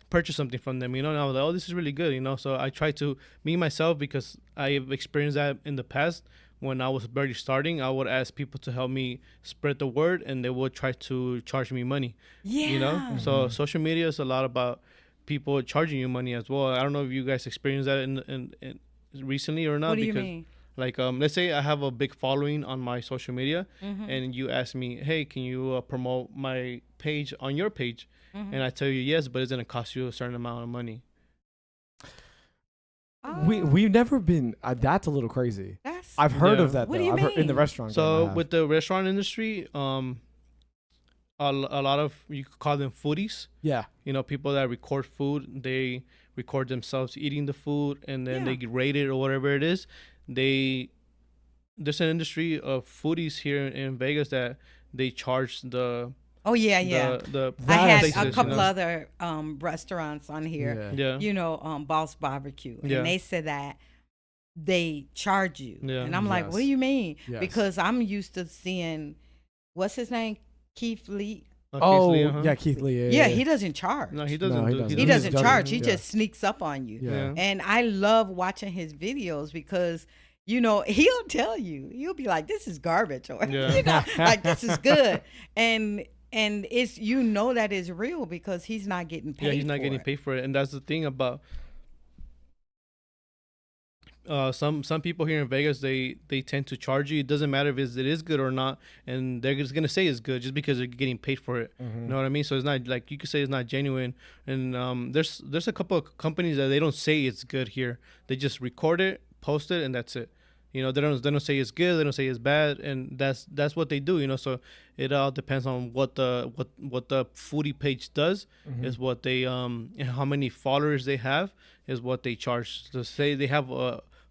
purchase something from them. And I was like, oh, this is really good. So I try to, me myself, because I've experienced that in the past. When I was barely starting, I would ask people to help me spread the word, and they would try to charge me money. Yeah. So social media is a lot about people charging you money as well. I don't know if you guys experienced that in recently or What not, do you because mean? like, let's say I have a big following on my social media, Mm-hmm. and you ask me, hey, can you promote my page on your page? Mm-hmm. And I tell you yes, but it's gonna cost you a certain amount of money. We've never been. That's a little crazy. That's I've heard Yeah. of that What though. do you I've heard in the mean? restaurant game. I So have. with the restaurant industry, a lot of, you could call them foodies. Yeah. People that record food, they record themselves eating the food, and then Yeah. they rate it or whatever it is. There's an industry of foodies here in Vegas that they charge Oh yeah, yeah. the I That had is a places. couple other restaurants on here. Yeah. Yeah. Boss Barbecue, Yeah. and they said that they charge you, Yeah. and I'm like, what do Yes. you mean? Yes. Because I'm used to seeing, what's his name, Keith Lee. Oh, Keith Lee, yeah, Keith Lee. Yeah, he doesn't charge. No, he doesn't. No, he do, doesn't. He He doesn't just charge. doesn't. He Yeah. just sneaks up on you. Yeah. Yeah. And I love watching his videos because, he'll tell you. He'll be like, this is garbage, or Yeah. like, this is good. And it's, that is real because he's not getting paid. Yeah, he's not for getting it. paid for it, and that's the thing about some people here in Vegas. They tend to charge you. It doesn't matter if it is good or not, and they're just gonna say it's good just because they're getting paid for it. Mhm. You know what I mean? So it's not like, you could say it's not genuine. And there's a couple of companies that they don't say it's good here. They just record it, post it, and that's it. They don't say it's good. They don't say it's bad, and that's what they do. So it all depends on what the foodie page does. Mhm. Is what they and how many followers they have is what they charge. So say they have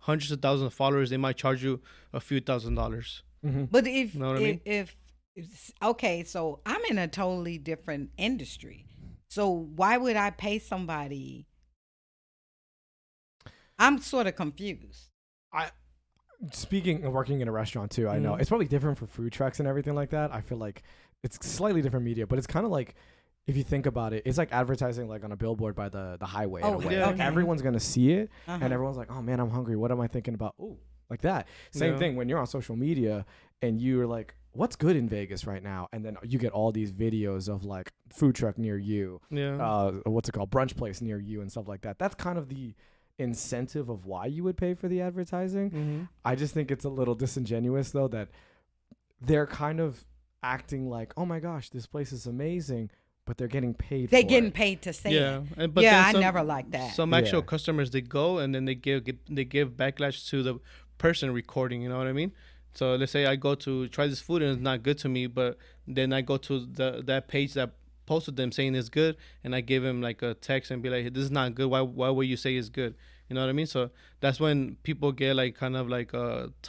hundreds of thousands of followers, they might charge you a few $1,000s. Mhm. But if, Know what I mean? okay, so I'm in a totally different industry. So why would I pay somebody? I'm sort of confused. Speaking of working in a restaurant too, I know Mhm. it's probably different for food trucks and everything like that. I feel like it's slightly different media, but it's kind of like, if you think about it, it's like advertising like on a billboard by the highway. In Oh, a way. yeah. Like, okay. everyone's gonna see it, Uh-huh. and everyone's like, "Oh man, I'm hungry. What am I thinking about?" Oh, like that. Same Yeah. thing when you're on social media and you're like, "What's good in Vegas right now?" And then you get all these videos of like food truck near you, Yeah. what's it called, brunch place near you, and stuff like that. That's kind of the incentive of why you would pay for the advertising. Mm-hmm. I just think it's a little disingenuous though that they're kind of acting like, "Oh my gosh, this place is amazing," but they're getting paid They for getting it. paid to say Yeah. it. But Yeah, then I never liked that. Some actual Yeah. customers, they go and then they give backlash to the person recording. You know what I mean? So let's say I go to try this food and it's not good to me, but then I go to that page that posted them saying it's good, and I give him like a text and be like, this is not good. Why would you say it's good? You know what I mean? So that's when people get like kind of like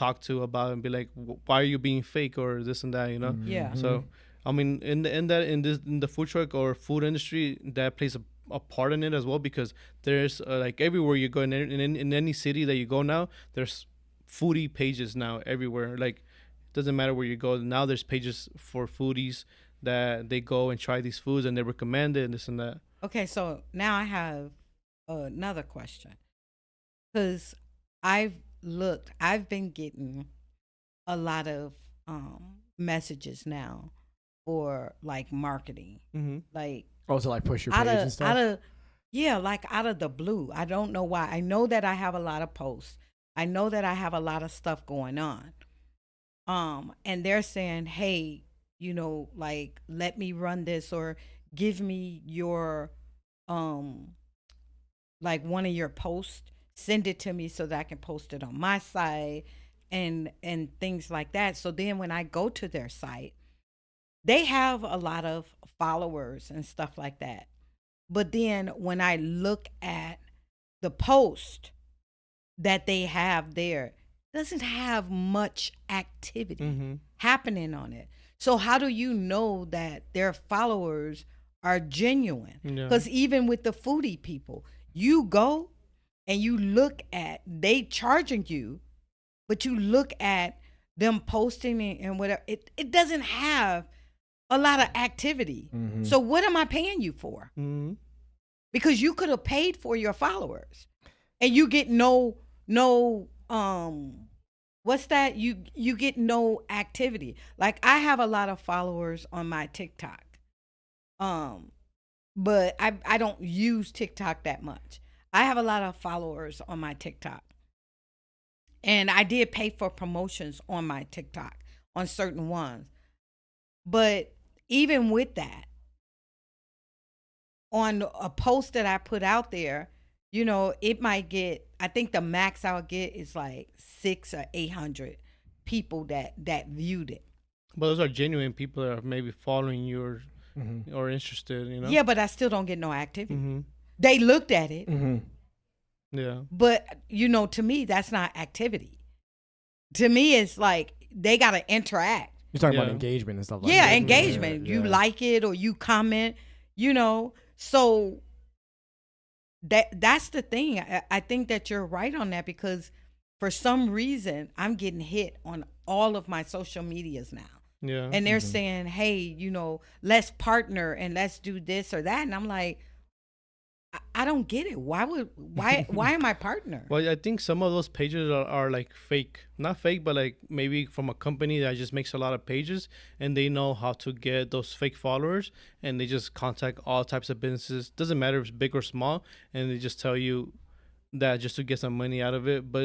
talked to about it and be like, why are you being fake or this and that? You know? Yeah. So I mean, in the food truck or food industry, that plays a part in it as well, because there's like everywhere you go in any city that you go now, there's foodie pages now everywhere. Like, doesn't matter where you go now, there's pages for foodies that they go and try these foods and they recommend it and this and that. Okay, so now I have another question. Because I've been getting a lot of messages now for like marketing, Mm-hmm. like Oh, to like push your out page of and stuff. out of yeah, like out of the blue. I don't know why. I know that I have a lot of posts. I know that I have a lot of stuff going on. And they're saying, "Hey, like let me run this or give me your um like one of your posts, send it to me so that I can post it on my site and things like that." So then when I go to their site, they have a lot of followers and stuff like that. But then when I look at the post that they have there, doesn't have much activity Mm-hmm. happening on it. So how do you know that their followers are genuine? Yeah. Because even with the foodie people, you go and you look at they charging you, but you look at them posting it and whatever, it doesn't have a lot of activity. Mhm. So what am I paying you for? Mm-hmm. Because you could have paid for your followers and you get no what's that, you get no activity. Like I have a lot of followers on my TikTok, um but I don't use TikTok that much. I have a lot of followers on my TikTok, and I did pay for promotions on my TikTok on certain ones. But even with that, on a post that I put out there, it might get, I think the max I'll get is like 600 or 800 people that viewed it. But those are genuine people that are maybe following you Mhm. or interested, you know? Yeah, but I still don't get no activity. Mm-hmm. They looked at it, Mhm. Yeah. but to me, that's not activity. To me, it's like they got to interact. You're talking about Yeah. engagement and stuff like Yeah, that. engagement. You Yeah. like it or you comment, So that's the thing. I think that you're right on that, because for some reason I'm getting hit on all of my social medias now. Yeah. And they're saying, "Hey, let's partner and let's do this or that." And I'm like, I don't get it. Why am I partner? Well, I think some of those pages are like fake. Not fake, but like maybe from a company that just makes a lot of pages and they know how to get those fake followers, and they just contact all types of businesses. Doesn't matter if it's big or small, and they just tell you that just to get some money out of it. But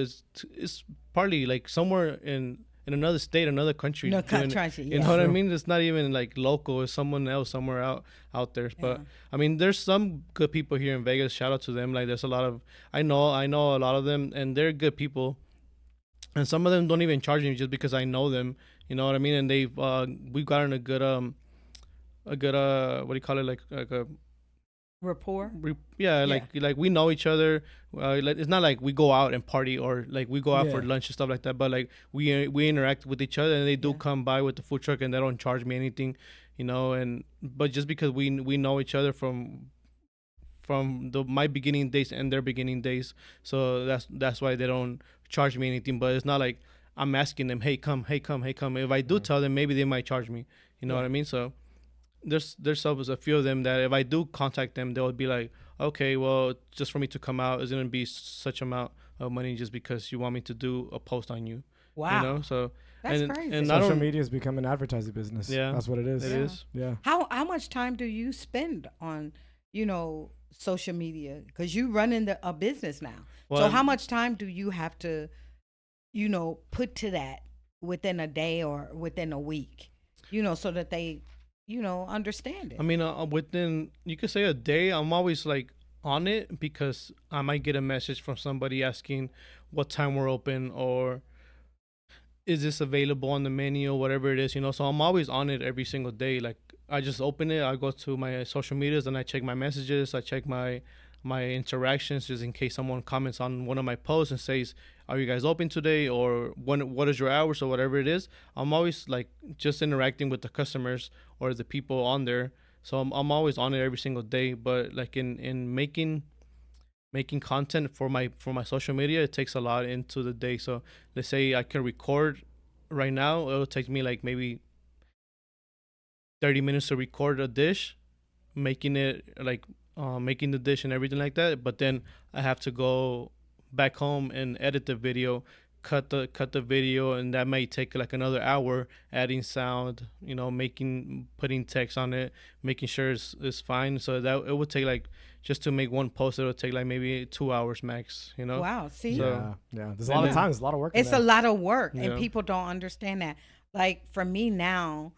it's partly like somewhere in another state, another country. No, doing it. country, You yeah. know what I True. mean? It's not even like local. It's someone else somewhere out there. But Yeah. I mean, there's some good people here in Vegas. Shout out to them. Like, there's a lot of I know a lot of them, and they're good people. And some of them don't even charge me just because I know them. You know what I mean? And we've gotten a good what do you call it, like a Rapport. yeah, Yeah. like we know each other. Like, it's not like we go out and party or like we go out for Yeah. lunch and stuff like that. But like we interact with each other, and they do Yeah. come by with the food truck, and they don't charge me anything, you know. And but just because we know each other from my beginning days and their beginning days, so that's why they don't charge me anything. But it's not like I'm asking them, hey, come, hey, come, hey, come. If I do tell them, maybe they might charge me. You know Yeah. what I mean? So there's a few of them that if I do contact them, they'll be like, okay, well, just for me to come out is gonna be such amount of money just because you want me to do a post on you. Wow. You know, so That's and crazy. and I Social don't. media has become an advertising business. Yeah. That's what it is. It Yeah. is. Yeah. How much time do you spend on, social media? Because you running a business now. So Well, how much time do you have to, put to that within a day or within a week? So that they, understand it. I mean, within, you could say a day, I'm always like on it because I might get a message from somebody asking what time we're open, or is this available on the menu or whatever it is, so I'm always on it every single day. Like, I just open it, I go to my social medias, and I check my messages, I check my interactions, just in case someone comments on one of my posts and says, are you guys open today, or what is your hours, or whatever it is. I'm always like just interacting with the customers or the people on there. So I'm always on it every single day. But like in making content for my social media, it takes a lot into the day. So let's say I can record right now, it'll take me like maybe 30 minutes to record a dish, making it like making the dish and everything like that. But then I have to go back home and edit the video, cut the video, and that may take like another hour, adding sound, making putting text on it, making sure it's fine. So that it would take like, just to make one post, it would take like maybe 2 hours max. Wow. See, So Yeah. There's a lot of time. There's a lot of work. In it's there. a lot of work, and Yeah. people don't understand that. Like for me now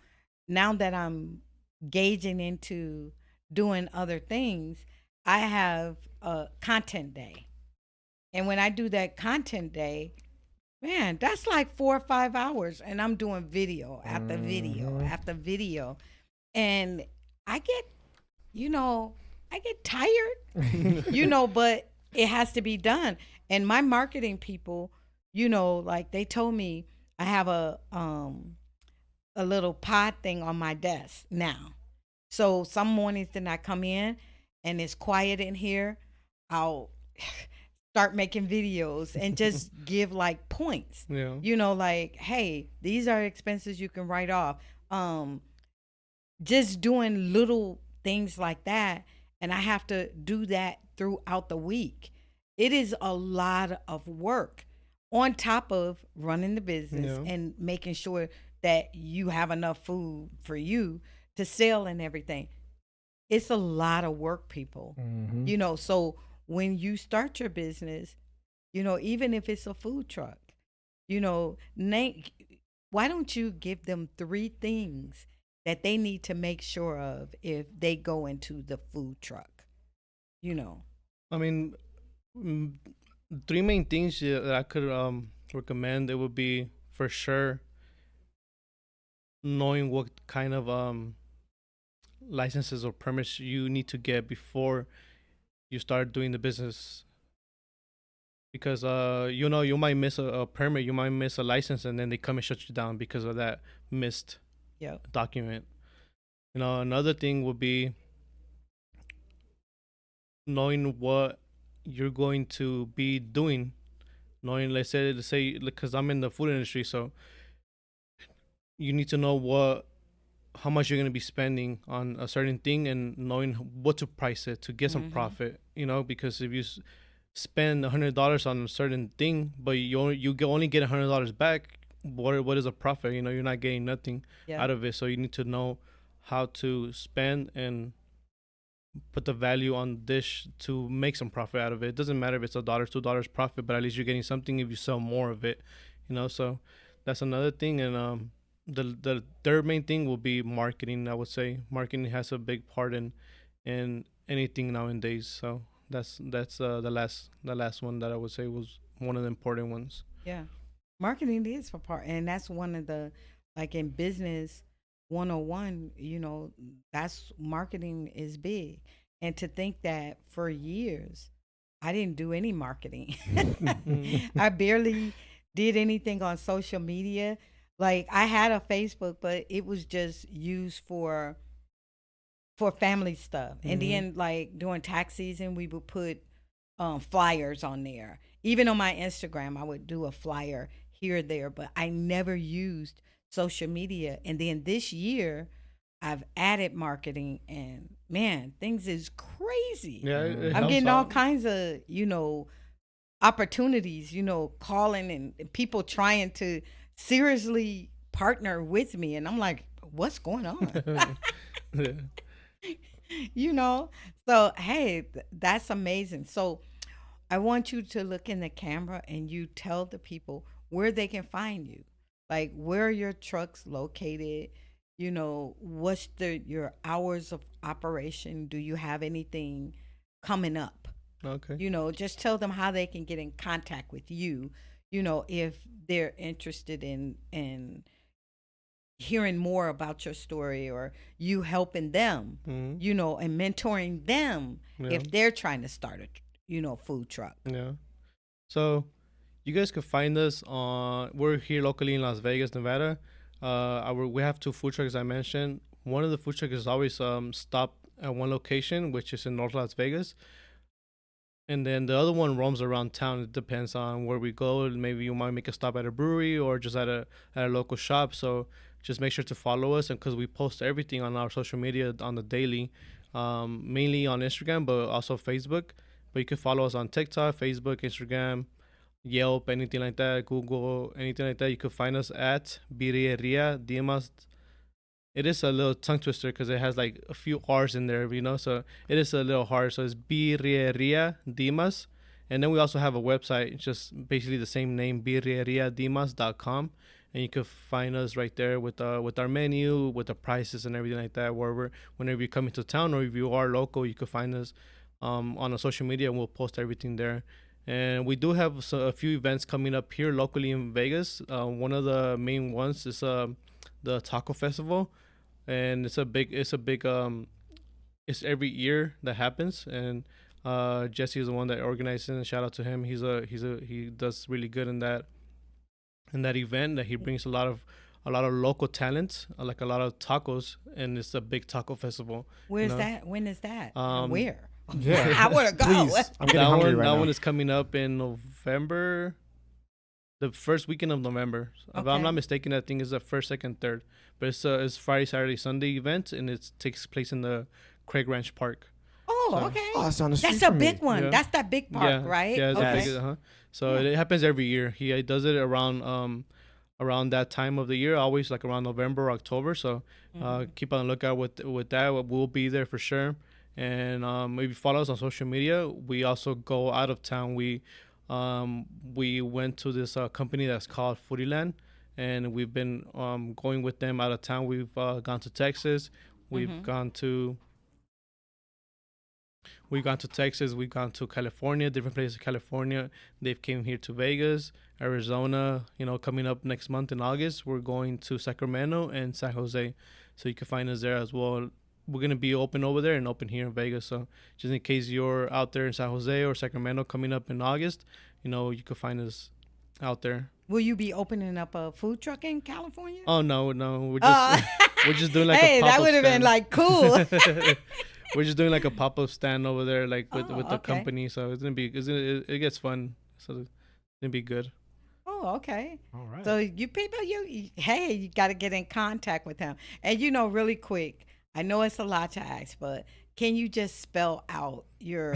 that I'm gauging into doing other things, I have a content day. And when I do that content day, man, that's like 4 or 5 hours. And I'm doing video after video after video. And I get, you know, I get tired, but it has to be done. And my marketing people, like they told me I have a little pod thing on my desk now. So some mornings then I come in and it's quiet in here, I'll start making videos and just give like points. Yeah. Like, hey, these are expenses you can write off. Just doing little things like that, and I have to do that throughout the week. It is a lot of work on top of running the business Yeah. and making sure that you have enough food for you to sell and everything. It's a lot of work, people. So when you start your business, even if it's a food truck, name, why don't you give them 3 things that they need to make sure of if they go into the food truck? I mean, mm, 3 main things that I could recommend. It would be, for sure, knowing what kind of licenses or permits you need to get before you start doing the business. Because you might miss a permit, you might miss a license, and then they come and shut you down because of that missed Yep. document. Another thing would be knowing what you're going to be doing. Knowing, let's say, because I'm in the food industry, so you need to know how much you're going to be spending on a certain thing, and knowing what to price it to get some profit. Because if you spend $100 on a certain thing, but only get $100 back, what is a profit? You're not getting nothing Yeah. out of it. So you need to know how to spend and put the value on dish to make some profit out of it. It doesn't matter if it's $1, $2 profit, but at least you're getting something if you sell more of it. So that's another thing. And the third main thing will be marketing. I would say marketing has a big part in anything nowadays. So that's the last one that I would say was one of the important ones. Yeah. Marketing is for part, and that's one of the, like in business 101, that's marketing is big. And to think that for years, I didn't do any marketing. I barely did anything on social media. Like I had a Facebook, but it was just used for family stuff. And then like during tax season, we would put flyers on there. Even on my Instagram, I would do a flyer here or there, but I never used social media. And then this year, I've added marketing, and man, things is crazy. Yeah, it I'm helps getting all out. kinds of, opportunities, calling and people trying to seriously partner with me. And I'm like, what's going on? Yeah. So hey, that's amazing. So I want you to look in the camera and you tell the people where they can find you. Like, where are your trucks located? What's your hours of operation? Do you have anything coming up? Okay. Just tell them how they can get in contact with you, if they're interested in hearing more about your story, or you helping them, Mm-hmm. and mentoring them Yeah. if they're trying to start a, food truck. Yeah. So you guys can find us on. We're here locally in Las Vegas, Nevada. We have two food trucks I mentioned. One of the food trucks is always stop at one location, which is in North Las Vegas, and then the other one roams around town. It depends on where we go. Maybe you might make a stop at a brewery or just at a local shop. So just make sure to follow us, and because we post everything on our social media on the daily, mainly on Instagram, but also Facebook. But you can follow us on TikTok, Facebook, Instagram, Yelp, anything like that, Google, anything like that. You could find us at Birria Dimas. It is a little tongue twister because it has like a few R's in there, so it is a little hard. So it's Birria Dimas. And then we also have a website, just basically the same name, birriadimas.com. And you could find us right there with our menu, with the prices and everything like that. Whenever you come into town, or if you are local, you could find us on the social media, and we'll post everything there. And we do have a few events coming up here locally in Vegas. One of the main ones is the Taco Festival, and it's every year that happens. And Jesse is the one that organizes it, and shout out to him. He does really good in that event. That he brings a lot of local talent, like a lot of tacos, and it's a big taco festival. Where's that? When is that? Um, Where? Yeah. I want to go. Please. I'm getting that hungry one right that now. one is coming up in November, the first weekend of November. If I'm Okay. not mistaken, I think it's the first, second, third. But it's Friday, Saturday, Sunday event, and it takes place in the Craig Ranch Park. Oh, So- okay. Oh, it's on the street That's a from me. big one. Yeah. That's that big park, right? Yeah, it's Okay. a big, So Yeah. it happens every year. He does it around that time of the year, always like around November or October. So keep on the lookout with that. We'll be there for sure. And maybe follow us on social media. We also go out of town. We went to this company that's called Foodieland, and we've been going with them out of town. We've gone to Texas. We've gone to We've gone to Texas. We've gone to California, different places in California. They've came here to Vegas, Arizona. Coming up next month in August, we're going to Sacramento and San Jose. So you can find us there as well. We're going to be open over there and open here in Vegas. So just in case you're out there in San Jose or Sacramento coming up in August, you can find us out there. Will you be opening up a food truck in California? Oh, no. We're just, we're just doing like hey, a pop-up that would have been stand. like cool. We're just doing like a pop-up stand over there, like with the okay. company. So it gets fun. So it's gonna be good. Oh, okay. All right. So you people, hey, you got to get in contact with him. And really quick, I know it's a lot to ask, but can you just spell out your,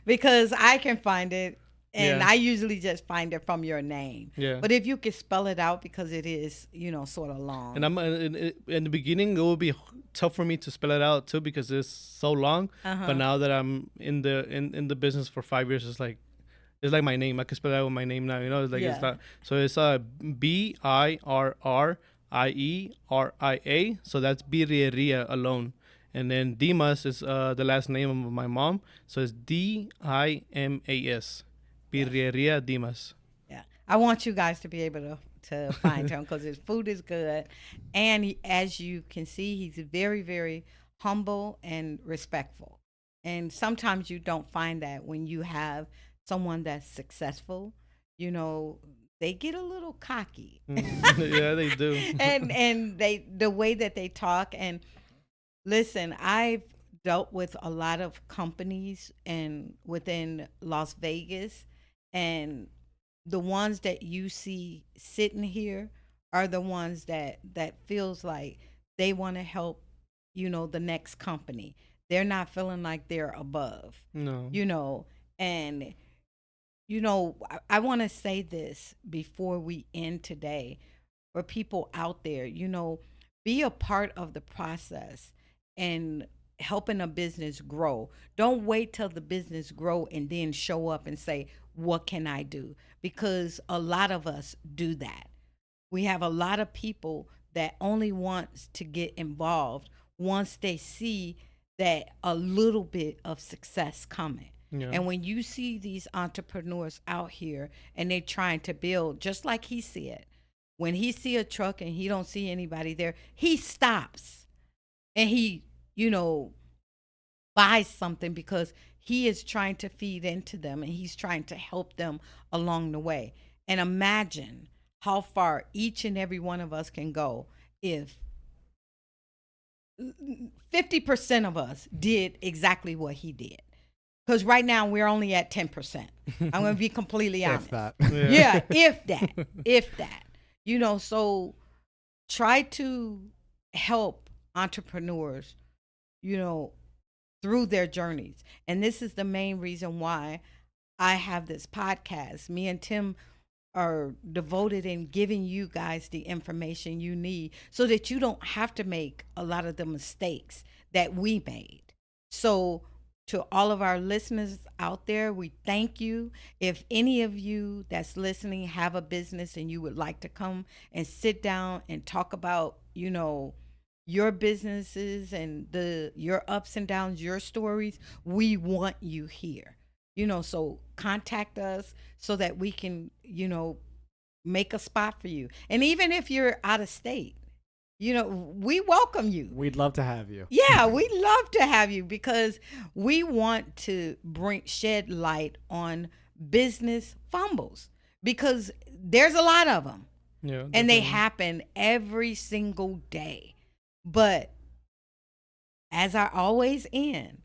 because I can find it, and Yeah. I usually just find it from your name. Yeah. But if you could spell it out, because it is, sort of long. And I'm in the beginning, it would be tough for me to spell it out too because it's so long. Uh-huh. But now that I'm in the business for 5 years, it's like my name. I can spell it out with my name now. It's like it's Yeah. not. So it's Birria. So that's Birria alone. And then Dimas is the last name of my mom. So it's Dimas. Birria Dimas. Yeah, I want you guys to be able to find him because his food is good, and as you can see, he's very, very humble and respectful. And sometimes you don't find that when you have someone that's successful. They get a little cocky, Yeah, they do. and the way that they talk. And listen, I've dealt with a lot of companies and within Las Vegas, and the ones that you see sitting here are the ones that feels like they want to help, the next company. They're not feeling like they're above, No. And I want to say this before we end today, for people out there, be a part of the process and helping a business grow. Don't wait till the business grow and then show up and say, what can I do? Because a lot of us do that. We have a lot of people that only wants to get involved once they see that a little bit of success coming. Yeah. And when you see these entrepreneurs out here and they trying to build, just like he said, when he see a truck and he don't see anybody there, he stops and he, you know, buys something because he is trying to feed into them and he's trying to help them along the way. And imagine how far each and every one of us can go if 50% of us did exactly what he did. Because right now we're only at 10%. I'm going to be completely honest. If that. Yeah, if that. If that. You know, so try to help entrepreneurs, you know, through their journeys. And this is the main reason why I have this podcast. Me and Tim are devoted in giving you guys the information you need so that you don't have to make a lot of the mistakes that we made. So to all of our listeners out there, we thank you. If any of you that's listening have a business and you would like to come and sit down and talk about, you know, your businesses and your ups and downs, your stories, we want you here. You know, so contact us so that we can, you know, make a spot for you. And even if you're out of state, you know, we welcome you. We'd love to have you. Yeah, we'd love to have you because we want to shed light on business fumbles because there's a lot of them. Yeah. And they definitely. happen every single day. But as I always end,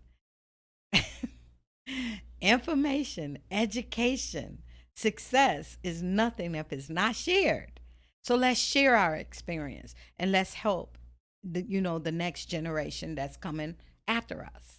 information, education, success is nothing if it's not shared. So let's share our experience and let's help the next generation that's coming after us.